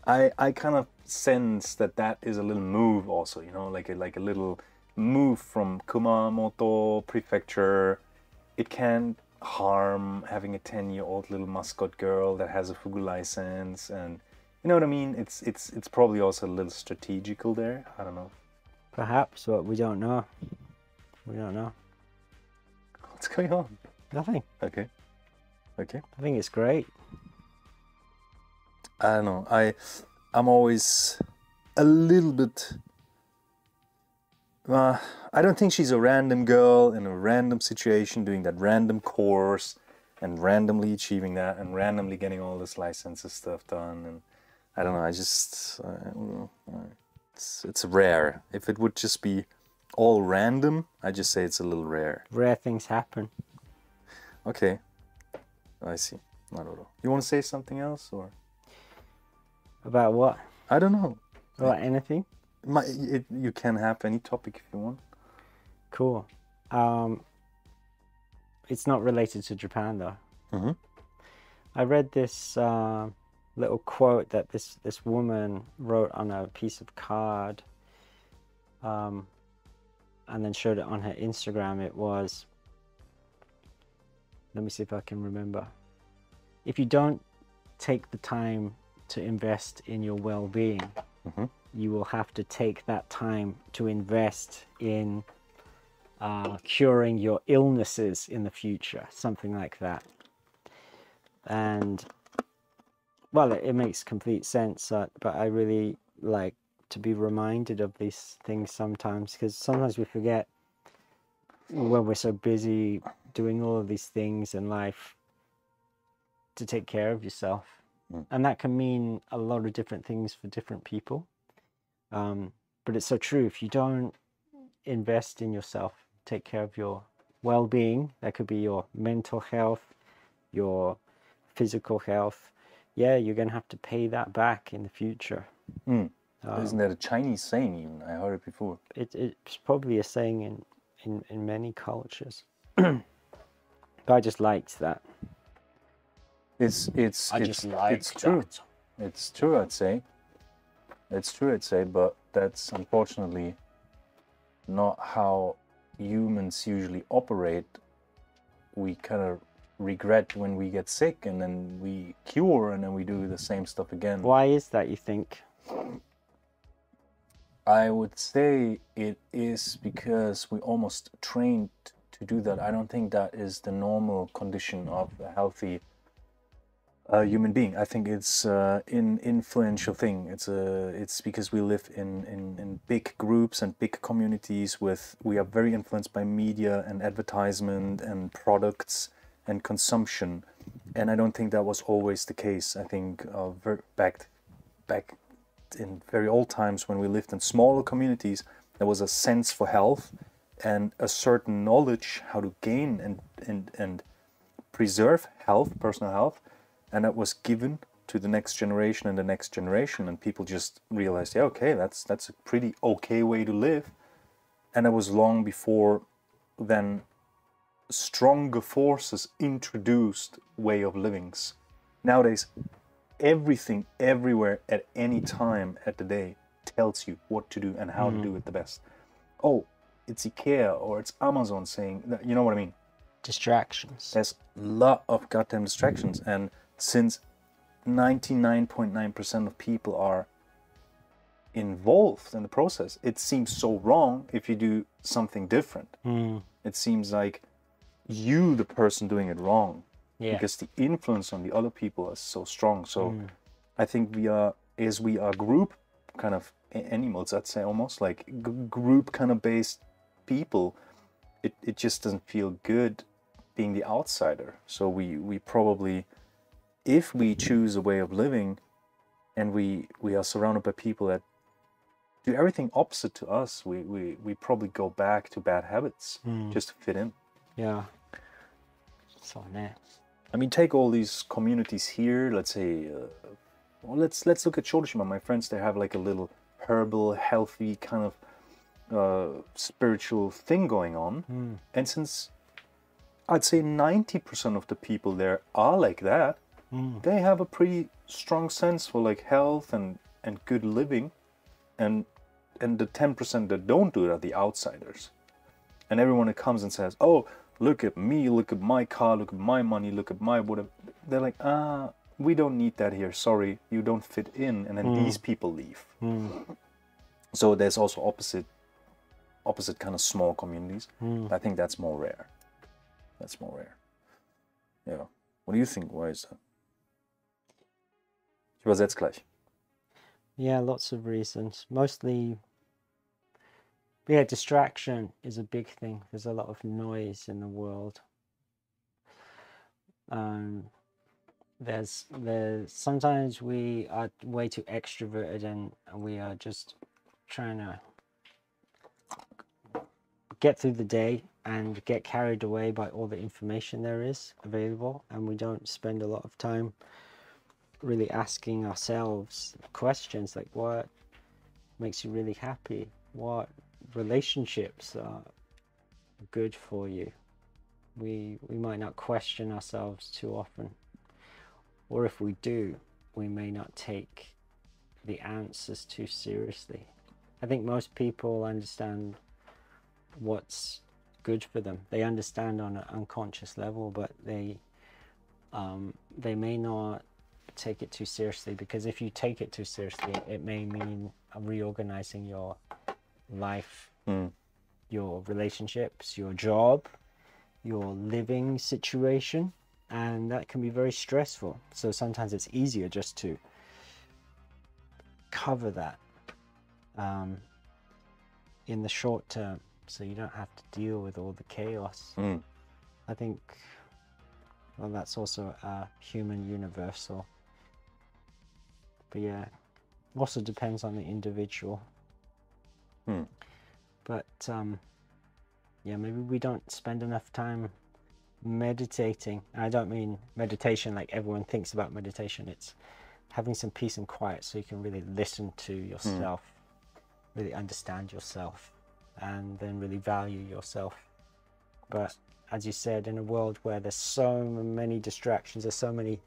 I kind of sense that is a little move also, you know, like a little move from Kumamoto prefecture. It can't harm having a 10-year-old little mascot girl that has a fugu license, and you know what I mean. It's probably also a little strategical there. I don't know. Perhaps, but we don't know. We don't know. What's going on? Nothing. Okay. I think it's great. I don't know. I'm always a little bit. I don't think she's a random girl in a random situation doing that random course and randomly achieving that and randomly getting all this licenses stuff done. And I don't know. It's rare. If it would just be all random, I just say it's a little rare. Rare things happen. Okay. I see. You want to say something else or? About what? I don't know. About anything? You can have any topic if you want. Cool. It's not related to Japan though. Mm-hmm. I read this little quote that this woman wrote on a piece of card, and then showed it on her Instagram. It was, let me see if I can remember. If you don't take the time to invest in your well-being, mm-hmm. you will have to take that time to invest in curing your illnesses in the future, something like that. And well, it makes complete sense, but I really like to be reminded of these things sometimes, because sometimes we forget when we're so busy doing all of these things in life to take care of yourself. And that can mean a lot of different things for different people. But it's so true. If you don't invest in yourself, take care of your well-being, that could be your mental health, your physical health, yeah, you're going to have to pay that back in the future. Isn't that a Chinese saying even? I heard it before. It's probably a saying in many cultures. But I just liked that. It's true. It's true, I'd say. It's true, I'd say, but that's unfortunately not how humans usually operate. We kind of regret when we get sick, and then we cure, and then we do the same stuff again. Why is that, you think? I would say it is because we almost trained to do that. I don't think that is the normal condition of a healthy human being. I think it's an influential thing. It's because we live in big groups and big communities we are very influenced by media and advertisement and products and consumption. And I don't think that was always the case. I think back in very old times when we lived in smaller communities, there was a sense for health and a certain knowledge how to gain and preserve health, personal health. And that was given to the next generation and the next generation, and people just realized, yeah, okay, that's a pretty okay way to live. And that was long before then stronger forces introduced way of livings. Nowadays, everything, everywhere, at any time at the day tells you what to do and how to do it the best. Oh, it's IKEA or it's Amazon saying that, you know what I mean? Distractions. There's a lot of goddamn distractions, and since 99.9% of people are involved in the process, it seems so wrong if you do something different. It seems like you, the person, doing it wrong, because the influence on the other people is so strong. So I think we are group kind of animals, I'd say, almost like group kind of based people. It just doesn't feel good being the outsider. So we probably, if we choose a way of living and we are surrounded by people that do everything opposite to us, we probably go back to bad habits just to fit in. Yeah. So nice. I mean, take all these communities here. Let's say, well, let's look at Shodoshima. My friends, they have like a little herbal, healthy kind of spiritual thing going on. And since I'd say 90% of the people there are like that, they have a pretty strong sense for like health and good living. And the 10% that don't do it are the outsiders. And everyone that comes and says, oh, look at me, look at my car, look at my money, look at my whatever. They're like, we don't need that here. Sorry, you don't fit in. And then these people leave. So there's also opposite kind of small communities. I think that's more rare. That's more rare. Yeah. What do you think? Why is that? Ich übersetze gleich. Yeah, lots of reasons. Mostly, yeah, distraction is a big thing. There's a lot of noise in the world. There's sometimes we are way too extroverted and we are just trying to get through the day and get carried away by all the information there is available, and we don't spend a lot of time really asking ourselves questions like, what makes you really happy? What relationships are good for you? We might not question ourselves too often, or if we do, we may not take the answers too seriously. I think most people understand what's good for them. They understand on an unconscious level, but they may not take it too seriously, because if you take it too seriously, it may mean reorganizing your life, your relationships, your job, your living situation, and that can be very stressful. So sometimes it's easier just to cover that in the short term, so you don't have to deal with all the chaos. I think, well, that's also a human universal. But yeah, also depends on the individual. But yeah, maybe we don't spend enough time meditating. I don't mean meditation like everyone thinks about meditation. It's having some peace and quiet so you can really listen to yourself, really understand yourself, and then really value yourself. But as you said, in a world where there's so many distractions, there's so many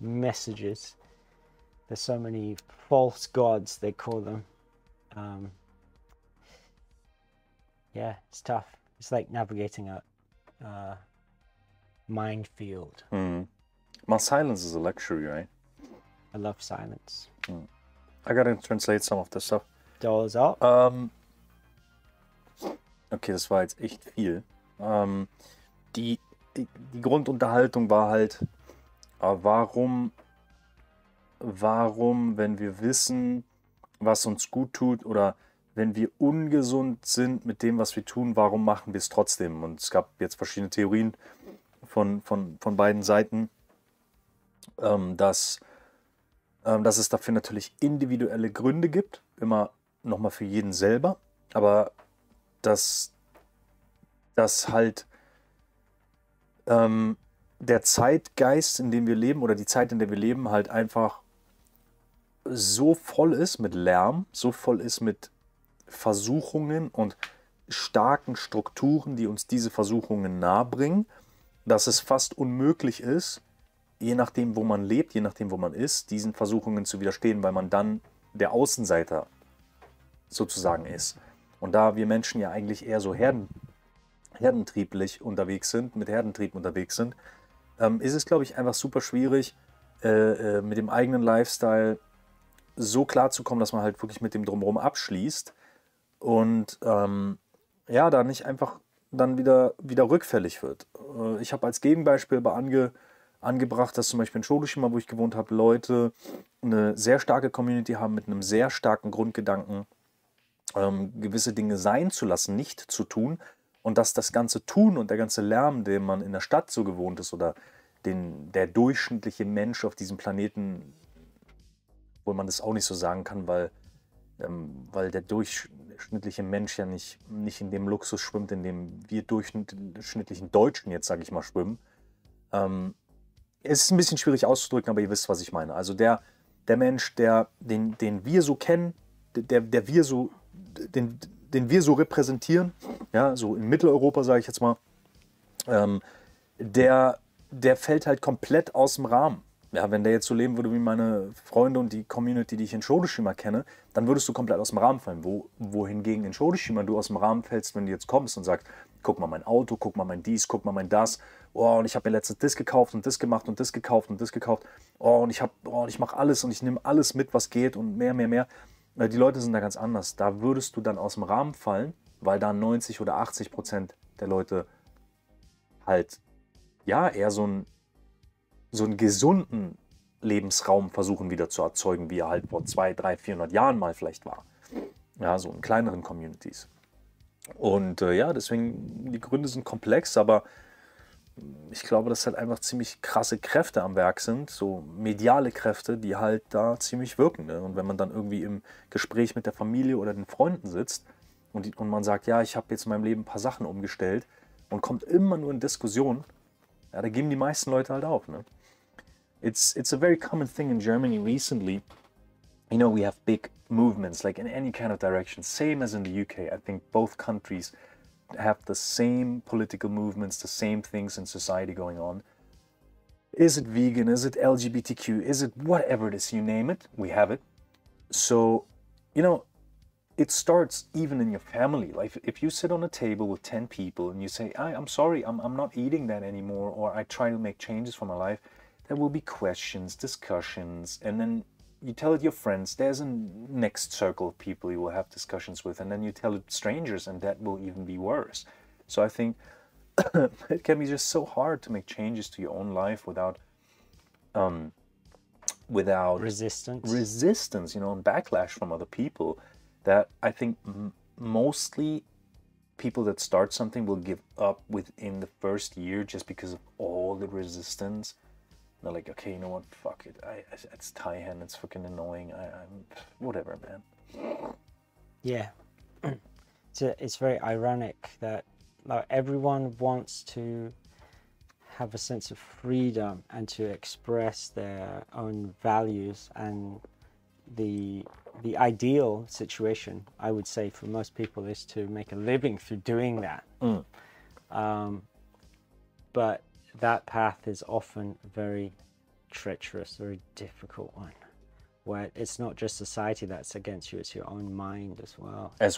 messages, there's so many false gods, they call them. Yeah, it's tough. It's like navigating a minefield. Well, silence is a luxury, right? I love silence. I gotta translate some of this stuff. Dollars up. Okay, das war jetzt echt viel. Die Grundunterhaltung war halt, warum, wenn wir wissen, was uns gut tut, oder wenn wir ungesund sind mit dem, was wir tun, warum machen wir es trotzdem? Und es gab jetzt verschiedene Theorien von beiden Seiten, dass es dafür natürlich individuelle Gründe gibt, immer nochmal für jeden selber, aber dass halt der Zeitgeist, in dem wir leben, oder die Zeit, in der wir leben, halt einfach so voll ist mit Lärm, so voll ist mit Versuchungen und starken Strukturen, die uns diese Versuchungen nahebringen, dass es fast unmöglich ist, je nachdem, wo man lebt, je nachdem, wo man ist, diesen Versuchungen zu widerstehen, weil man dann der Außenseiter sozusagen ist. Und da wir Menschen ja eigentlich eher so herdentrieblich unterwegs sind, mit Herdentrieb unterwegs sind, ist es, glaube ich, einfach super schwierig, mit dem eigenen Lifestyle so klar zu kommen, dass man halt wirklich mit dem Drumherum abschließt und ja, da nicht einfach dann wieder rückfällig wird. Ich habe als Gegenbeispiel angebracht, dass zum Beispiel in Show, wo ich gewohnt habe, Leute eine sehr starke Community haben mit einem sehr starken Grundgedanken, gewisse Dinge sein zu lassen, nicht zu tun, und dass das ganze Tun und der ganze Lärm, den man in der Stadt so gewohnt ist, oder der durchschnittliche Mensch auf diesem Planeten, obwohl man das auch nicht so sagen kann, weil der durchschnittliche Mensch ja nicht in dem Luxus schwimmt, in dem wir durchschnittlichen Deutschen jetzt, sage ich mal, schwimmen. Es ist ein bisschen schwierig auszudrücken, aber ihr wisst, was ich meine. Also der Mensch, den wir so kennen, den wir so repräsentieren, ja, so in Mitteleuropa, sage ich jetzt mal, der fällt halt komplett aus dem Rahmen. Ja, wenn der jetzt so leben würde wie meine Freunde und die Community, die ich in Show kenne, dann würdest du komplett aus dem Rahmen fallen. Wohingegen in Show du aus dem Rahmen fällst, wenn du jetzt kommst und sagst, guck mal mein Auto, guck mal mein dies, guck mal mein das. Oh, und ich habe mir letztens das gekauft und das gemacht und das gekauft und das gekauft. Oh, und ich mache alles und ich nehme alles mit, was geht und mehr. Die Leute sind da ganz anders. Da würdest du dann aus dem Rahmen fallen, weil da 90 oder 80% der Leute halt ja eher so einen gesunden Lebensraum versuchen wieder zu erzeugen, wie er halt vor 200, 300, 400 Jahren mal vielleicht war. Ja, so in kleineren Communities. Und ja, deswegen, die Gründe sind komplex, aber ich glaube, dass halt einfach ziemlich krasse Kräfte am Werk sind, so mediale Kräfte, die halt da ziemlich wirken. Ne? Und wenn man dann irgendwie im Gespräch mit der Familie oder den Freunden sitzt und man sagt, ja, ich habe jetzt in meinem Leben ein paar Sachen umgestellt und kommt immer nur in Diskussion, ja, da geben die meisten Leute halt auf. Ne? It's a very common thing in Germany recently. You know, we have big movements, like in any kind of direction, same as in the UK. I think both countries have the same political movements, the same things in society going on. Is it vegan? Is it LGBTQ? Is it whatever it is? You name it, we have it. So, you know, it starts even in your family. Like if you sit on a table with 10 people and you say, I'm sorry, I'm not eating that anymore, or I try to make changes for my life, there will be questions, discussions, and then you tell it your friends. There's a next circle of people you will have discussions with, and then you tell it strangers, and that will even be worse. So I think it can be just so hard to make changes to your own life without resistance, you know, and backlash from other people. That I think mostly people that start something will give up within the first year just because of all the resistance. They're like, okay, you know what? Fuck it. It's Thai-hand. It's fucking annoying. I'm whatever, man. Yeah, it's very ironic that like everyone wants to have a sense of freedom and to express their own values, and the ideal situation, I would say, for most people is to make a living through doing that. But that path is often very treacherous, very difficult one, where it's not just society that's against you, it's your own mind as well. Yeah.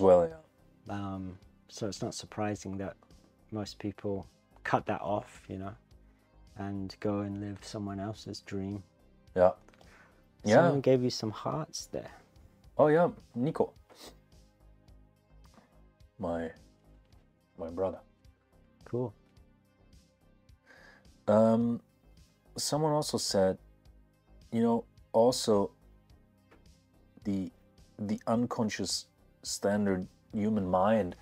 So it's not surprising that most people cut that off, you know, and go and live someone else's dream. Yeah. Someone gave you some hearts there. Oh yeah, Nico. My brother. Cool. Someone also said, you know, also the unconscious standard human mind,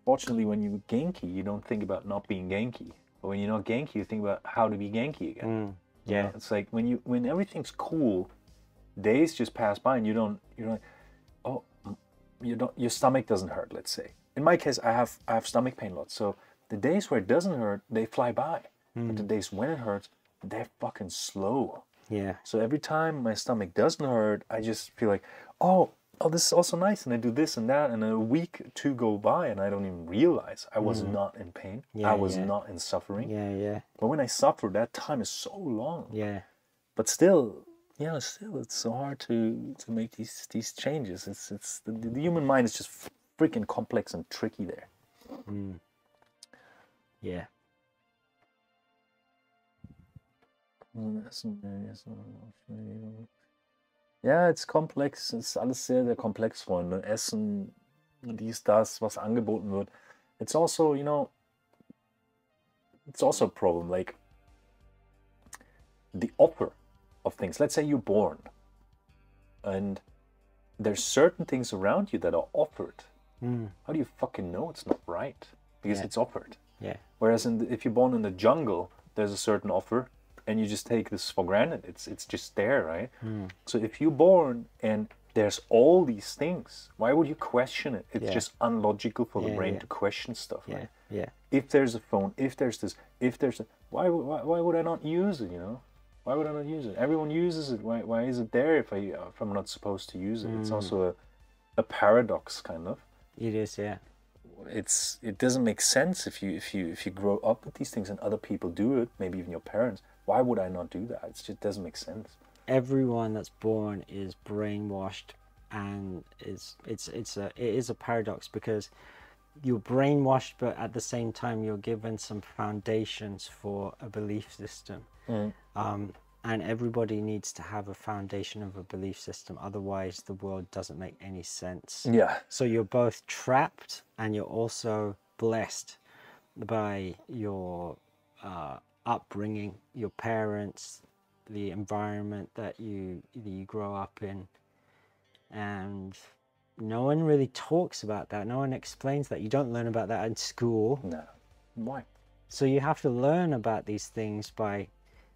fortunately, when you're Genki, you don't think about not being Genki. But when you're not Genki, you think about how to be Genki again. Yeah. You know, it's like when everything's cool, days just pass by and you're like, oh, your stomach doesn't hurt, let's say. In my case, I have stomach pain lots. So the days where it doesn't hurt, they fly by. But the days when it hurts, they're fucking slow. Yeah. So every time my stomach doesn't hurt, I just feel like, oh, oh, this is also nice, and I do this and that, and a week, two go by, and I don't even realize I was not in pain. Yeah, I was not in suffering. Yeah, yeah. But when I suffer, that time is so long. Yeah. But still, still, it's so hard to make these changes. It's the human mind is just freaking complex and tricky there. Yeah. Ja, it's complex. Es ist alles sehr, sehr komplex, Freunde. Essen, dies, das, was angeboten wird. It's also, it's also a problem. Like the offer of things. Let's say you're born, and there's certain things around you that are offered. How do you fucking know it's not right? Because it's offered. Yeah. Whereas if you're born in the jungle, there's a certain offer, and you just take this for granted. It's just there, right? So if you're born and there's all these things, why would you question it? It's just unlogical for the brain to question stuff, right? Yeah. If there's a phone, if there's this, if there's a, why would I not use it? Why would I not use it? Everyone uses it. Why is it there if I'm not supposed to use it? It's also a paradox, kind of. It is, yeah. It doesn't make sense if you grow up with these things and other people do it, maybe even your parents. Why would I not do that? It just doesn't make sense. Everyone that's born is brainwashed, and it is a paradox, because you're brainwashed, but at the same time you're given some foundations for a belief system. And everybody needs to have a foundation of a belief system, otherwise the world doesn't make any sense. Yeah. So you're both trapped and you're also blessed by your upbringing, your parents, the environment that you grow up in. And no one really talks about that. No one explains that. You don't learn about that in school. No. Why? So you have to learn about these things by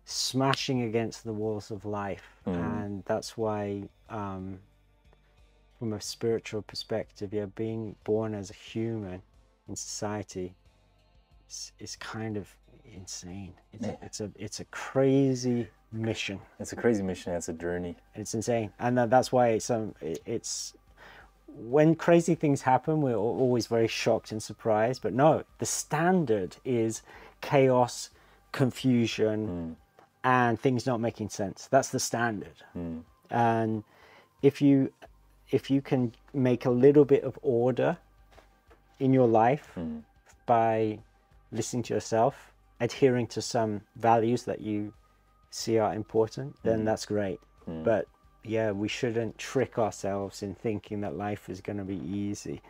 smashing against the walls of life. And that's why, from a spiritual perspective, being born as a human in society is kind of insane. It's a crazy mission. It's a crazy mission. It's a journey. It's insane, and that's why it's when crazy things happen, we're always very shocked and surprised. But no, the standard is chaos, confusion, and things not making sense. That's the standard. And if you can make a little bit of order in your life by listening to yourself, adhering to some values that you see are important, then that's great. But yeah, we shouldn't trick ourselves in thinking that life is going to be easy.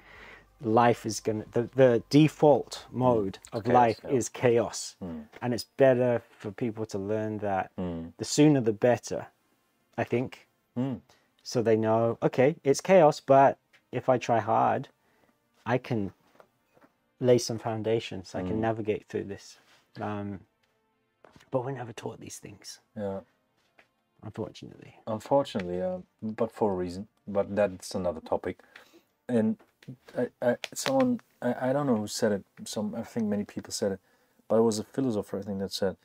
Life is going to, the default mode of life is chaos. And it's better for people to learn that the sooner the better, I think. So they know, okay, it's chaos, but if I try hard, I can lay some foundations. I can navigate through this. But we're never taught these things. Yeah. Unfortunately. Unfortunately, but for a reason. But that's another topic. And someone, I don't know who said it. I think many people said it, but it was a philosopher, I think, that said,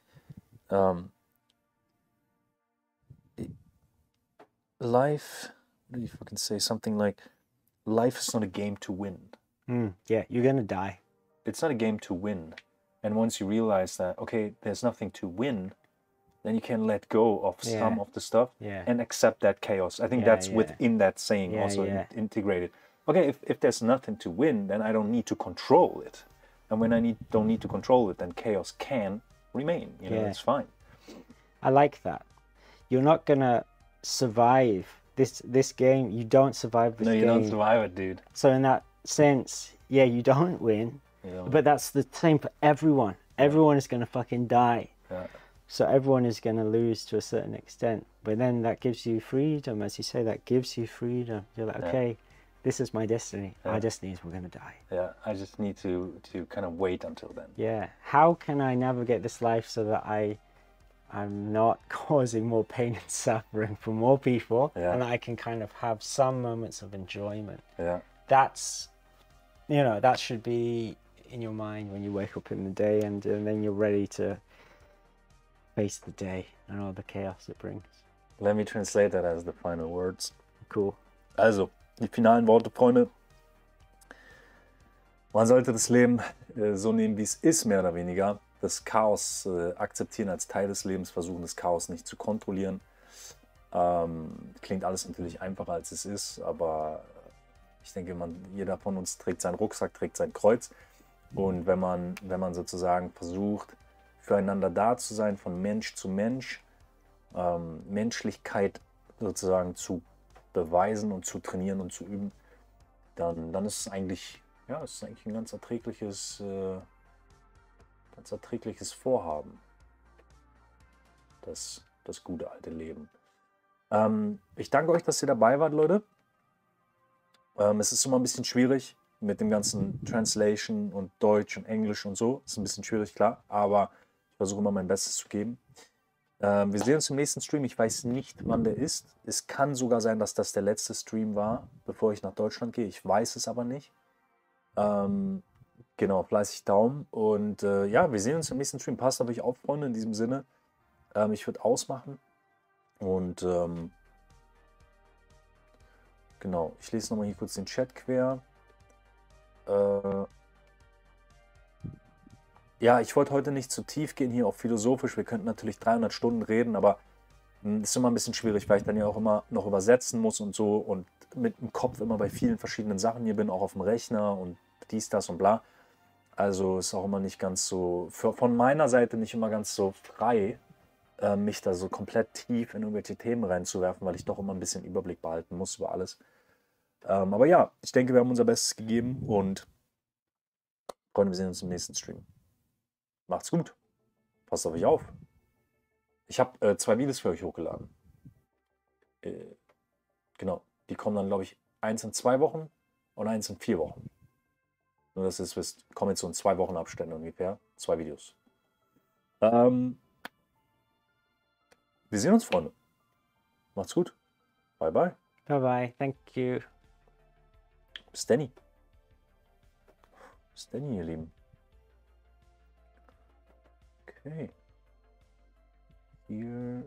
life. What do you fucking say? Something like, life is not a game to win. Yeah, you're gonna die. It's not a game to win. And once you realize that, okay, there's nothing to win, then you can let go of some of the stuff and accept that chaos. I think that's within that saying integrated. Okay, if there's nothing to win, then I don't need to control it. And when I don't need to control it, then chaos can remain. It's fine. I like that. You're not gonna survive this game. You don't survive this game. No, you don't survive it, dude. So in that sense, yeah, you don't win. But that's the same for everyone. Everyone is gonna fucking die. Yeah. So everyone is going to lose to a certain extent. But then that gives you freedom, as you say, that gives you freedom. You're like, okay, this is my destiny. Our destiny is we're going to die. Yeah, I just need to kind of wait until then. Yeah. How can I navigate this life so that I'm not causing more pain and suffering for more people, and I can kind of have some moments of enjoyment? Yeah. That's, that should be in your mind when you wake up in the day, and then you're ready to face the day and all the chaos it brings. Let me translate that as the final words. Cool. Also, Die finalen Worte, Freunde. Man sollte das Leben so nehmen, wie es ist, mehr oder weniger. Das Chaos akzeptieren als Teil des Lebens, versuchen das Chaos nicht zu kontrollieren. Klingt alles natürlich einfacher, als es ist, aber ich denke, jeder von uns trägt seinen Rucksack, trägt sein Kreuz. Und wenn man sozusagen versucht, füreinander da zu sein, von Mensch zu Mensch, Menschlichkeit sozusagen zu beweisen und zu trainieren und zu üben, dann ist es eigentlich, ja, es ist eigentlich ein ganz erträgliches Vorhaben, das gute alte Leben. Ich danke euch, dass ihr dabei wart, Leute. Es ist immer ein bisschen schwierig mit dem ganzen Translation und Deutsch und Englisch und so. Ist ein bisschen schwierig, klar, aber ich versuche immer mein Bestes zu geben. Wir sehen uns im nächsten Stream. Ich weiß nicht, wann der ist. Es kann sogar sein, dass das der letzte Stream war, bevor ich nach Deutschland gehe. Ich weiß es aber nicht. Genau, fleißig Daumen. Und ja, wir sehen uns im nächsten Stream. Passt auf euch auf, Freunde, in diesem Sinne. Ich würde ausmachen. Und genau, ich lese nochmal hier kurz den Chat quer. Ja, ich wollte heute nicht zu tief gehen, hier auch philosophisch. Wir könnten natürlich 300 Stunden reden, aber es ist immer ein bisschen schwierig, weil ich dann ja auch immer noch übersetzen muss und so und mit dem Kopf immer bei vielen verschiedenen Sachen hier bin, auch auf dem Rechner und dies, das und bla. Also ist auch immer nicht ganz so, von meiner Seite nicht immer ganz so frei, mich da so komplett tief in irgendwelche Themen reinzuwerfen, weil ich doch immer ein bisschen Überblick behalten muss über alles. Aber ja, ich denke, wir haben unser Bestes gegeben und Freunde, wir sehen uns im nächsten Stream. Macht's gut. Passt auf euch auf. Ich habe 2 Videos für euch hochgeladen. Genau, die kommen dann, glaube ich, 1 in 2 Wochen und 1 in 4 Wochen. Nur, dass ihr es wisst, kommen jetzt so in 2 Wochen Abständen ungefähr. 2 Videos. Wir sehen uns, Freunde. Macht's gut. Bye, bye. Bye bye. Thank you. Bis Danny. Bis Danny, ihr Lieben. Okay. Hier.